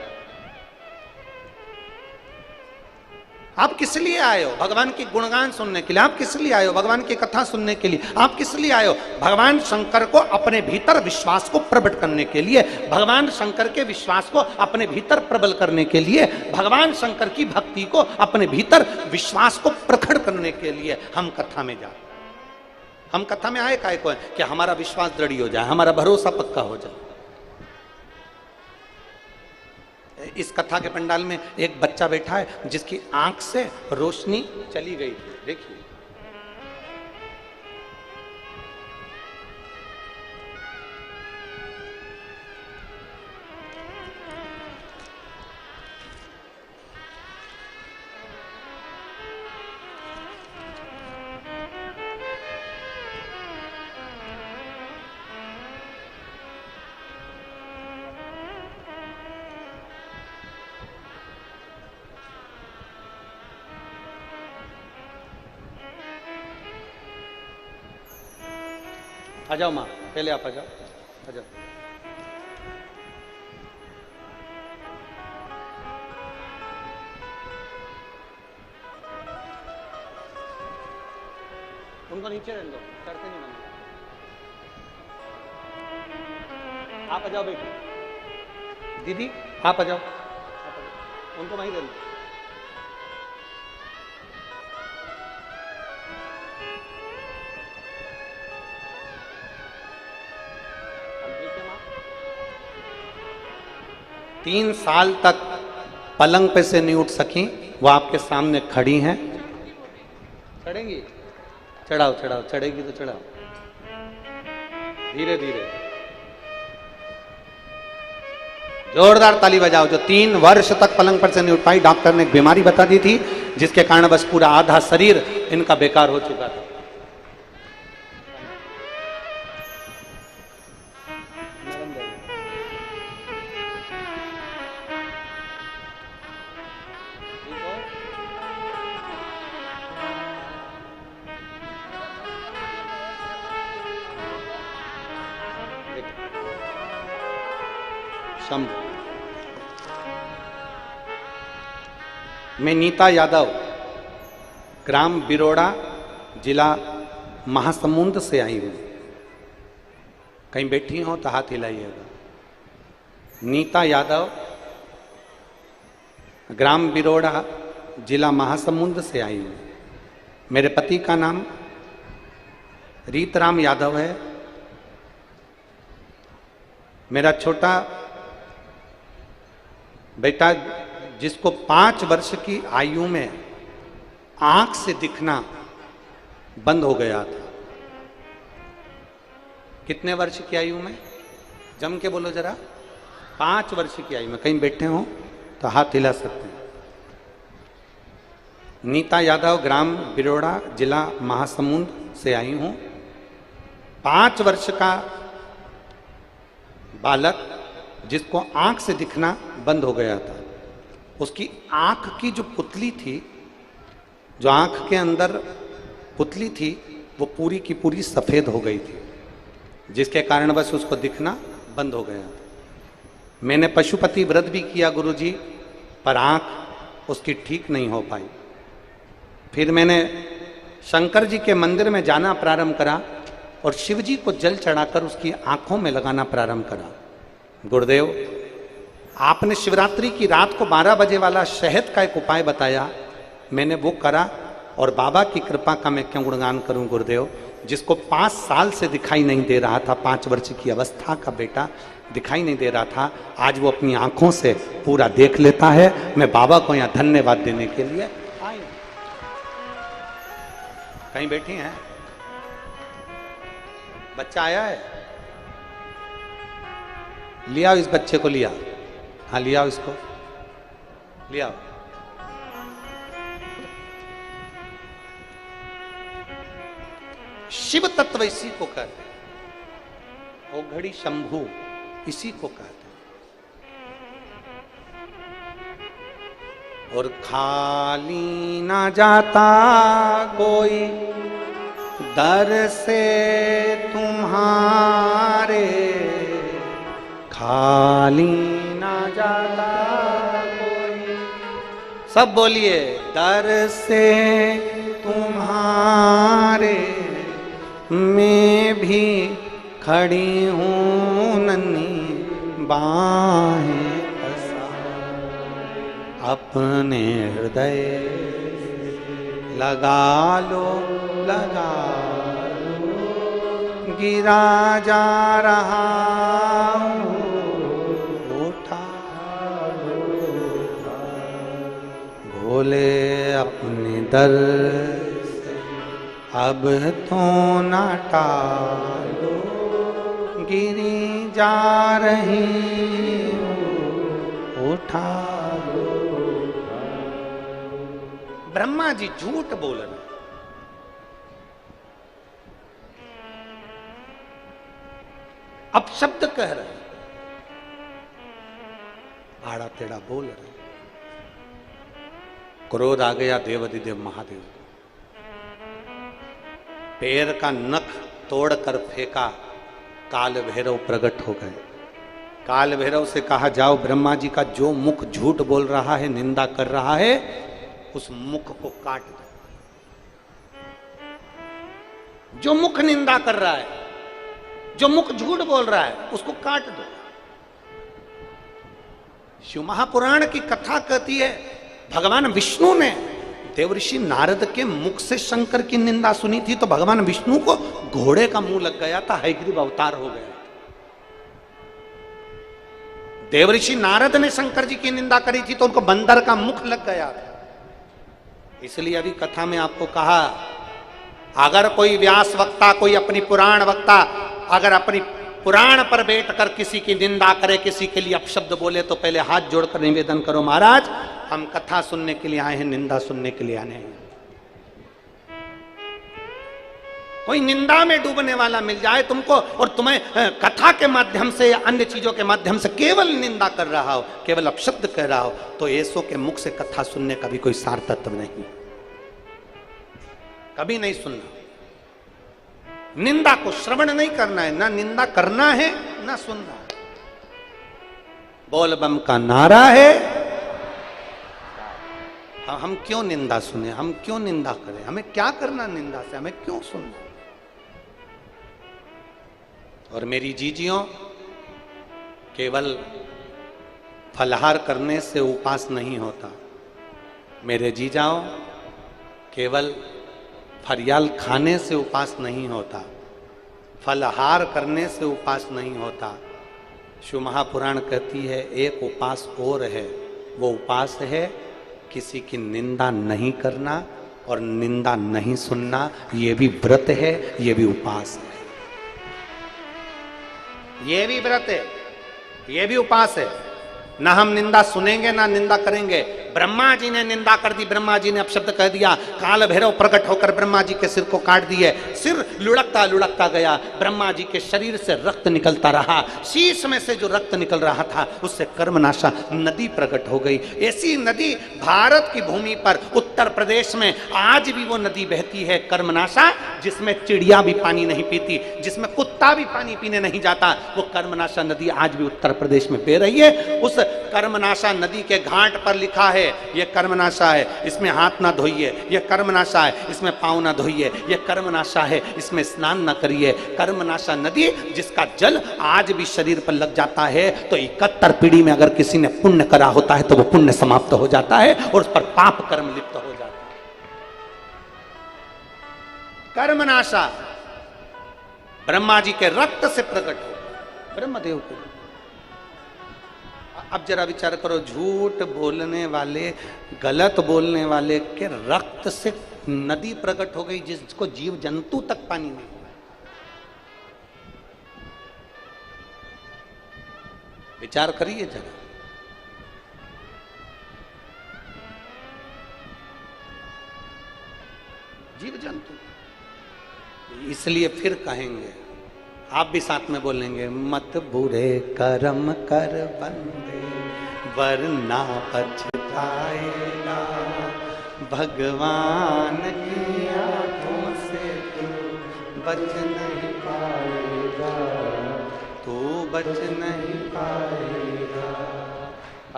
आप किस लिए आए हो? भगवान की गुणगान सुनने के लिए। आप किस लिए आए हो? भगवान की कथा सुनने के लिए। आप किस लिए आए हो? भगवान शंकर को अपने भीतर विश्वास को प्रकट करने के लिए, भगवान शंकर के विश्वास को अपने भीतर प्रबल करने के लिए, भगवान शंकर की भक्ति को अपने भीतर विश्वास को प्रकट करने के लिए हम कथा में जाए। हम कथा में आए काय को है कि हमारा विश्वास दृढ़ हो जाए, हमारा भरोसा पक्का हो जाए। इस कथा के पंडाल में एक बच्चा बैठा है जिसकी आंख से रोशनी चली गई थी, देखिए आ जाओ माँ, पहले आप आ जाओ, आ जाओ। उनको नीचे रहने दो, करते नहीं मना। आप आ जाओ बेटी, दीदी आप आ जाओ, उनको वहीं रहने दो। अब देखिए माँ, 3 साल तक पलंग पे से नहीं उठ सकी, वो आपके सामने खड़ी हैं। चढ़ेंगी, चढ़ाओ चढ़ाओ, चढ़ेगी तो चढ़ाओ, धीरे धीरे। जोरदार ताली बजाओ। जो 3 वर्ष तक पलंग पर से नहीं उठ पाई, डॉक्टर ने एक बीमारी बता दी थी जिसके कारण बस पूरा आधा शरीर इनका बेकार हो चुका था। शंभू। मैं नीता यादव, ग्राम बिरोड़ा, जिला महासमुंद से आई हूं। कहीं बैठी हो तो हाथ हिलाइएगा। नीता यादव, ग्राम बिरोड़ा, जिला महासमुंद से आई हूं। मेरे पति का नाम रीतराम यादव है। मेरा छोटा बेटा, जिसको 5 वर्ष की आयु में आंख से दिखना बंद हो गया था। कितने वर्ष की आयु में? जम के बोलो जरा। 5 वर्ष की आयु में। कहीं बैठे हो तो हाथ हिला सकते हैं। नीता यादव, ग्राम बिरोड़ा, जिला महासमुंद से आई हूं। 5 वर्ष का बालक जिसको आंख से दिखना बंद हो गया था, उसकी आंख की जो पुतली थी, जो आंख के अंदर पुतली थी, वो पूरी की पूरी सफेद हो गई थी, जिसके कारण बस उसको दिखना बंद हो गया था। मैंने पशुपति व्रत भी किया गुरुजी, पर आंख उसकी ठीक नहीं हो पाई। फिर मैंने शंकर जी के मंदिर में जाना प्रारंभ करा और शिव जी को जल चढ़ाकर उसकी आंखों में लगाना प्रारंभ करा। गुरुदेव, आपने शिवरात्रि की रात को 12 बजे वाला शहद का एक उपाय बताया, मैंने वो करा और बाबा की कृपा का मैं क्यों गुणगान करूं गुरुदेव। जिसको 5 साल से दिखाई नहीं दे रहा था, 5 वर्ष की अवस्था का बेटा दिखाई नहीं दे रहा था, आज वो अपनी आंखों से पूरा देख लेता है। मैं बाबा को यहाँ धन्यवाद देने के लिए आई। कहीं बैठी हैं? बच्चा आया है? लिया इस बच्चे को, लिया। हाँ लिया इसको, लिया। शिव तत्व इसी को कहते हैं। ओ घड़ी शंभू इसी को कहते हैं। और खाली ना जाता कोई दर से तुम्हारे, खाली ना जाता कोई। सब बोलिए, दर से तुम्हारे मैं भी खड़ी हूँ नन्ही बाहें पसार। अपने हृदय लगा लो, लगा लो, गिरा जा रहा हूँ, उठा लो। भोले अपने दर से अब तो ना टालो, गिरी जा रही हूँ, उठा लो। ब्रह्मा जी झूठ बोल रहे। अब शब्द कह रहे, आड़ा टेढ़ा बोल रहे। क्रोध आ गया देवाधिदेव महादेव को। पैर का नख तोड़कर फेंका, काल भैरव प्रकट हो गए। काल भैरव से कहा, जाओ ब्रह्मा जी का जो मुख झूठ बोल रहा है, निंदा कर रहा है, उस मुख को काट दो। जो मुख निंदा कर रहा है, जो मुख झूठ बोल रहा है, उसको काट दो। शिव महापुराण की कथा कहती है, भगवान विष्णु ने देवर्षि नारद के मुख से शंकर की निंदा सुनी थी, तो भगवान विष्णु को घोड़े का मुंह लग गया था, हयग्रीव अवतार हो गया। देवर्षि नारद ने शंकर जी की निंदा करी थी, तो उनको बंदर का मुख लग गया था। इसलिए अभी कथा में आपको कहा, अगर कोई व्यास वक्ता, कोई अपनी पुराण वक्ता अगर अपनी पुराण पर बैठकर किसी की निंदा करे, किसी के लिए अपशब्द बोले, तो पहले हाथ जोड़कर निवेदन करो, महाराज हम कथा सुनने के लिए आए हैं, निंदा सुनने के लिए आने हैं। कोई निंदा में डूबने वाला मिल जाए तुमको, और तुम्हें कथा के माध्यम से या अन्य चीजों के माध्यम से केवल निंदा कर रहा हो, केवल अपशब्द कह रहा हो, तो ऐसो के मुख से कथा सुनने का भी कोई सार तत्व नहीं, कभी नहीं सुनना। निंदा को श्रवण नहीं करना है, ना निंदा करना है ना सुनना है। बोल बम का नारा है। हम क्यों निंदा सुने, हम क्यों निंदा करें, हमें क्या करना निंदा से, हमें क्यों सुनना। और मेरी जीजियों, केवल फलहार करने से उपास नहीं होता। मेरे जीजाओं, केवल फरियाल खाने से उपास नहीं होता, फलहार करने से उपास नहीं होता। शिव महापुराण कहती है, एक उपास और है, वो उपास है किसी की निंदा नहीं करना और निंदा नहीं सुनना। ये भी व्रत है, ये भी उपास है, ये भी व्रत है, ये भी उपास है। ना हम निंदा सुनेंगे ना निंदा करेंगे। ब्रह्मा जी ने निंदा कर दी, ब्रह्मा जी ने अपशब्द कह दिया, काल भैरव प्रकट होकर ब्रह्मा जी के सिर को काट दिए। सिर लुढ़कता लुढ़कता गया, ब्रह्मा जी के शरीर से रक्त निकलता रहा। शीश में से जो रक्त निकल रहा था, उससे कर्मनाशा नदी प्रकट हो गई। ऐसी नदी भारत की भूमि पर उत्तर प्रदेश में आज भी वो नदी बहती है, कर्मनाशा, जिसमें चिड़िया भी पानी नहीं पीती, जिसमें कुत्ता भी पानी पीने नहीं जाता। वो कर्मनाशा नदी आज भी उत्तर प्रदेश में बह रही है। उस कर्मनाशा नदी के घाट पर लिखा है, ये कर्मनाशा है, इसमें हाथ ना धोइए, ये कर्मनाशा है, इसमें पांव ना धोइए, ये कर्मनाशा है, इसमें स्नान ना करिए। कर्मनाशा नदी, जिसका जल आज भी शरीर पर लग जाता है, तो 71 पीढ़ी में अगर किसी ने पुण्य करा होता है, तो वो पुण्य समाप्त हो जाता है और उस पर पाप कर्म लिप्त हो जाता है। कर्मनाशा ब्रह्मा जी के रक्त से प्रकट हो, ब्रह्मदेव के। अब जरा विचार करो, झूठ बोलने वाले, गलत बोलने वाले के रक्त से नदी प्रकट हो गई, जिसको जीव जंतु तक पानी नहीं। विचार करिए जरा। जीव जंतु। इसलिए फिर कहेंगे, आप भी साथ में बोलेंगे, मत बुरे कर्म कर बंदे वरना पछताएगा, भगवान की आंखों से तू बच नहीं पाएगा, तू बच नहीं पाएगा।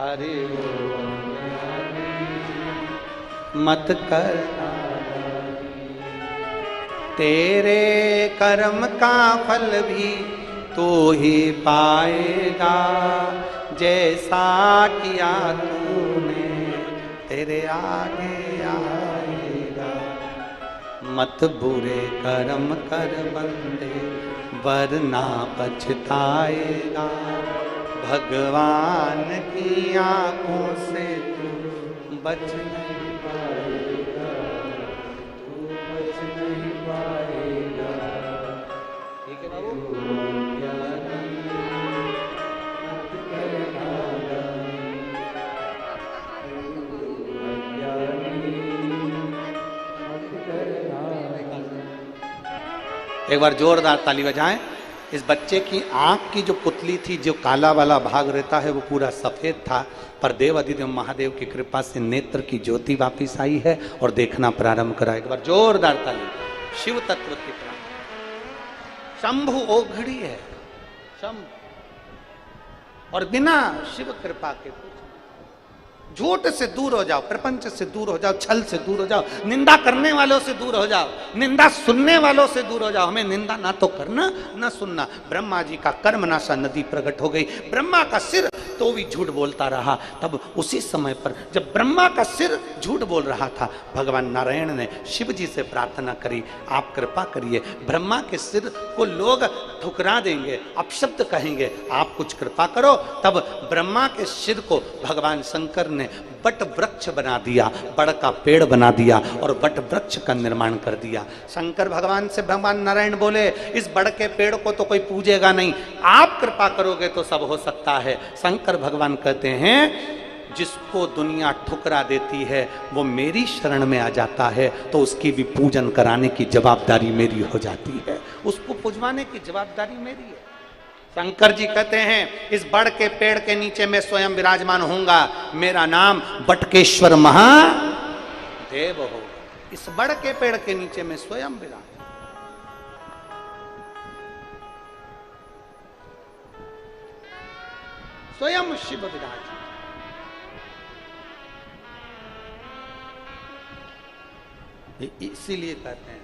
अरे मत करना, तेरे कर्म का फल भी तू ही पाएगा, जैसा किया तूने तेरे आगे आएगा। मत बुरे कर्म कर बंदे वरना पछताएगा, भगवान की आंखों से तू बच नहीं पाएगा, तू बच नहीं पाएगा। ठीक है बाबू। एक बार जोरदार ताली बजाएं। इस बच्चे की आंख की जो पुतली थी, जो काला वाला भाग रहता है, वो पूरा सफेद था, पर देव अधिदेव महादेव की कृपा से नेत्र की ज्योति वापिस आई है और देखना प्रारंभ करा। एक बार जोरदार ताली। शिव तत्व की प्राप्ति। शंभु ओघड़ी है, शंभु, और बिना शिव कृपा के झूठ से दूर हो जाओ, प्रपंच से दूर हो जाओ, छल से दूर हो जाओ, निंदा करने वालों से दूर हो जाओ, निंदा सुनने वालों से दूर हो जाओ। हमें निंदा ना तो करना ना सुनना। ब्रह्मा जी का कर्म नाशा नदी प्रकट हो गई, ब्रह्मा का सिर तो भी झूठ बोलता रहा। तब उसी समय पर जब ब्रह्मा का सिर झूठ बोल रहा था, भगवान नारायण ने शिव जी से प्रार्थना करी, आप कृपा करिए, ब्रह्मा के सिर को लोग ठुकरा देंगे, अपशब्द कहेंगे, आप कुछ कृपा करो। तब ब्रह्मा के सिर को भगवान शंकर ने बट वृक्ष बना दिया, बड़ का पेड़ बना दिया और बट वृक्ष का निर्माण कर दिया। शंकर भगवान से भगवान नारायण बोले, इस बड़ के पेड़ को तो कोई पूजेगा नहीं, आप कृपा करोगे तो सब हो सकता है। शंकर भगवान कहते हैं, जिसको दुनिया ठुकरा देती है वो मेरी शरण में आ जाता है तो उसकी भी पूजन कराने की जवाबदारी मेरी हो जाती है, उसको पूजवाने की जवाबदारी मेरी है। शंकर जी कहते हैं, इस बड़ के पेड़ के नीचे मैं स्वयं विराजमान होऊंगा, मेरा नाम बटकेश्वर महादेव होगा। इस बड़ के पेड़ के नीचे मैं स्वयं विराजमान, स्वयं शिव विराज। इसीलिए कहते हैं,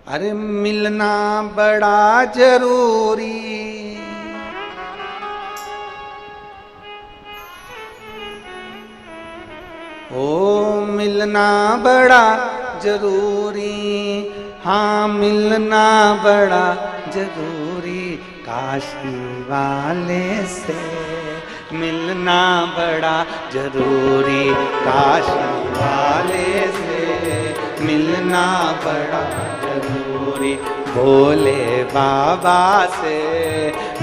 अरे मिलना बड़ा जरूरी, ओ मिलना बड़ा जरूरी, हाँ मिलना बड़ा जरूरी, काशी वाले से मिलना बड़ा जरूरी, काशी वाले से मिलना बड़ा जरूरी, भोले बाबा से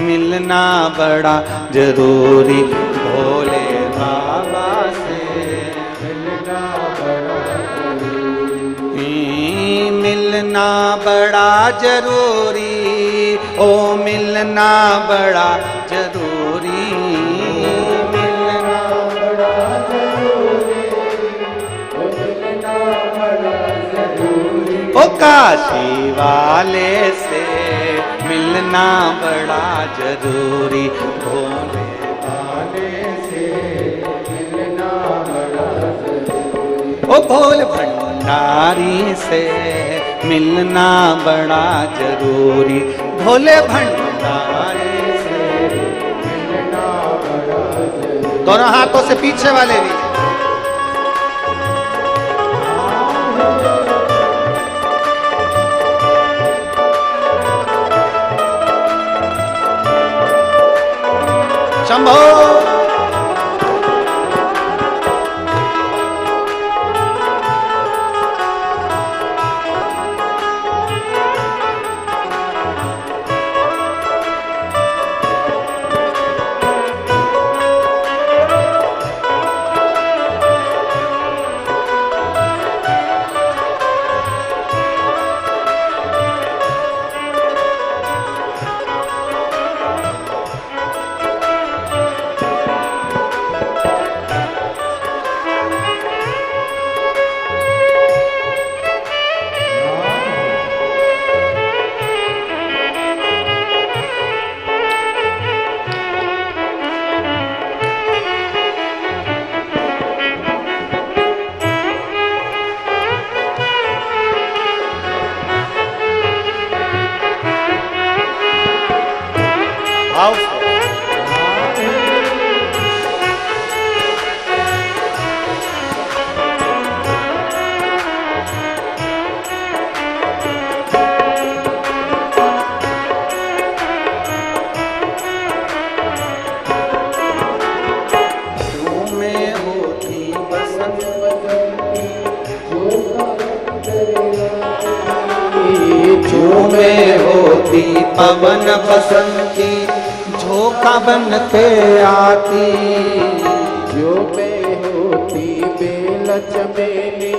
मिलना बड़ा जरूरी, भोले बाबा से मिलना बड़ा जरूरी, मिलना बड़ा जरूरी, ओ मिलना बड़ा जरूरी, मिलना बड़ा जरूरी, ओ मिलना बड़ा जरूरी, ओ काशी वाले से मिलना बड़ा जरूरी, भोले वाले से मिलना बड़ा जरूरी, ओ भोले भंडारी से मिलना बड़ा जरूरी, भोले भंडारी से मिलना बड़ा जरूरी। दोनों हाथों से पीछे वाले भी, शंभो में होती पवन बसंती, झोंका बन के आती, जो में होती बेल चमेली,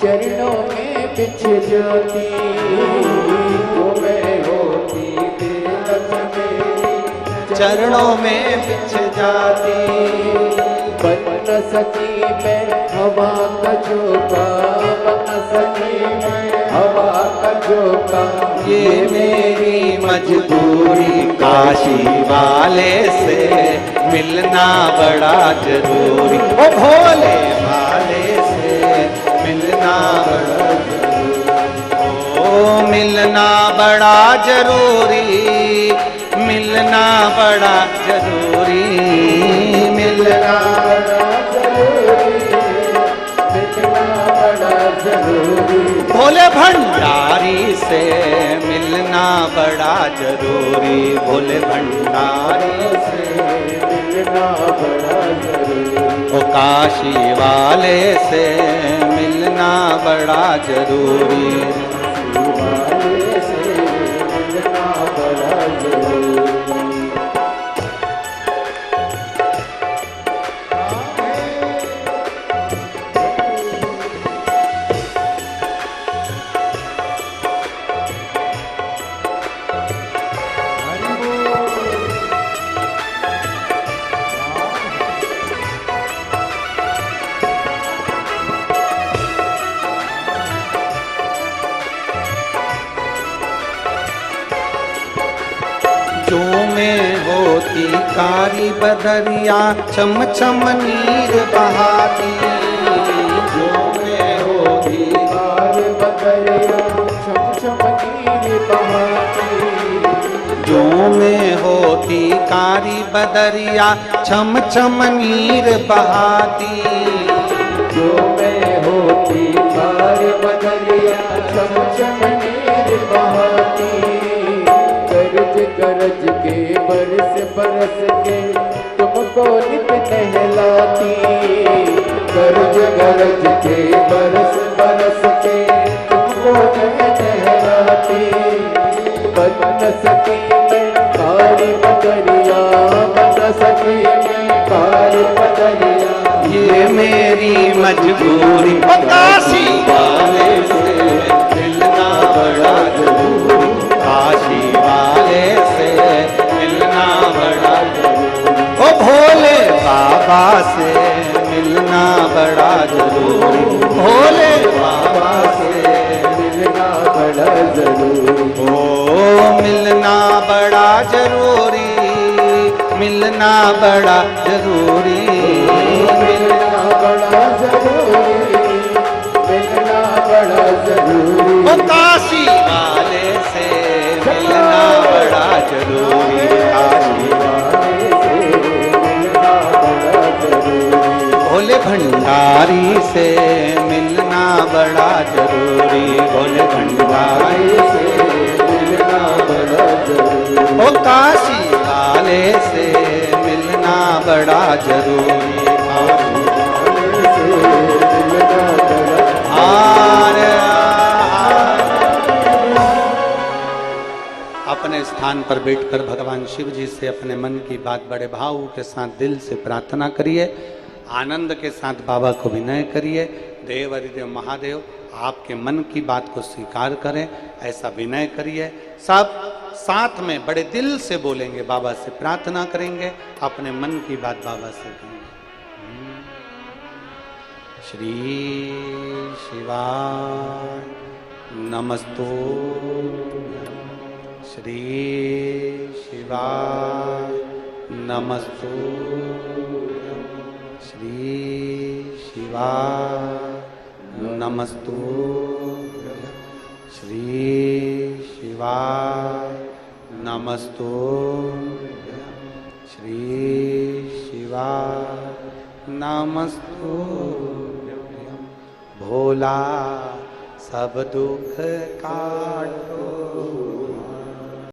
चरणों में बिछ जाती, जो में होती बेल चमेली, चरणों में बिछ जाती, बन सकी मैं हवा का झोंका, बन सकी मैं हवा का झोंका। ये मेरी मजबूरी, काशी वाले से मिलना बड़ा जरूरी, ओ भोले वाले से मिलना बड़ा जरूरी, ओ मिलना बड़ा जरूरी, मिलना बड़ा जरूरी, मिलना बड़ा जरूरी, मिलना बड़ा जरूरी। भोले भंडारी से मिलना बड़ा जरूरी, भोले भंडारी से मिलना बड़ा जरूरी। ओ काशी वाले से मिलना बड़ा जरूरी, वाले से मिलना बड़ा जरूरी। जो में होती कारी बदरिया, छम छम नीर बहाती, जो में होती कारी बदरिया, छम छम नीर बहाती, जो में होती कारी बदरिया, छम छम नीर बहाती, जो में होती कारी बदरिया, छम छम नीर बहाती। गरज गरज के बरस बरस के तुमको नित नहलाती, गरज गरज के बरस बरस के तुमको नहलाती। बन सकी मैं कारी बदरिया, बन सकी मैं कारी बदरिया। ये मेरी मजबूरी, ओ काशी वाले से मिलना बड़ा जरूरी, काशी वाले से मिलना बड़ा जरूरी, ओ भोले बाबा से मिलना बड़ा जरूरी, भोले बाबा से मिलना बड़ा जरूरी। ओ मिलना बड़ा जरूरी, मिलना बड़ा जरूरी, मिलना बड़ा जरूरी, मिलना बड़ा जरूरी। ओ काशी वाले से मिलना बड़ा जरूरी, काशी वाले से मिलना बड़ा जरूरी। भोले भंडारी से मिलना बड़ा जरूरी, भोले भंडारी से मिलना बड़ा जरूरी। ओ काशी वाले से मिलना बड़ा जरूरी, वाले से मिलना बड़ा हार अपने स्थान पर बैठकर भगवान शिव जी से अपने मन की बात बड़े भाव के साथ दिल से प्रार्थना करिए, आनंद के साथ बाबा को विनय करिए। देव हरिदेव महादेव आपके मन की बात को स्वीकार करें, ऐसा विनय करिए। सब साथ में बड़े दिल से बोलेंगे, बाबा से प्रार्थना करेंगे, अपने मन की बात बाबा से कहेंगे। श्री शिवाय नमस्तो, श्री शिवाय नमस्तो, श्री शिवाय नमस्तो, श्री शिवाय नमस्तो, श्री शिवाय नमस्तो। भोला सब दुख काटो,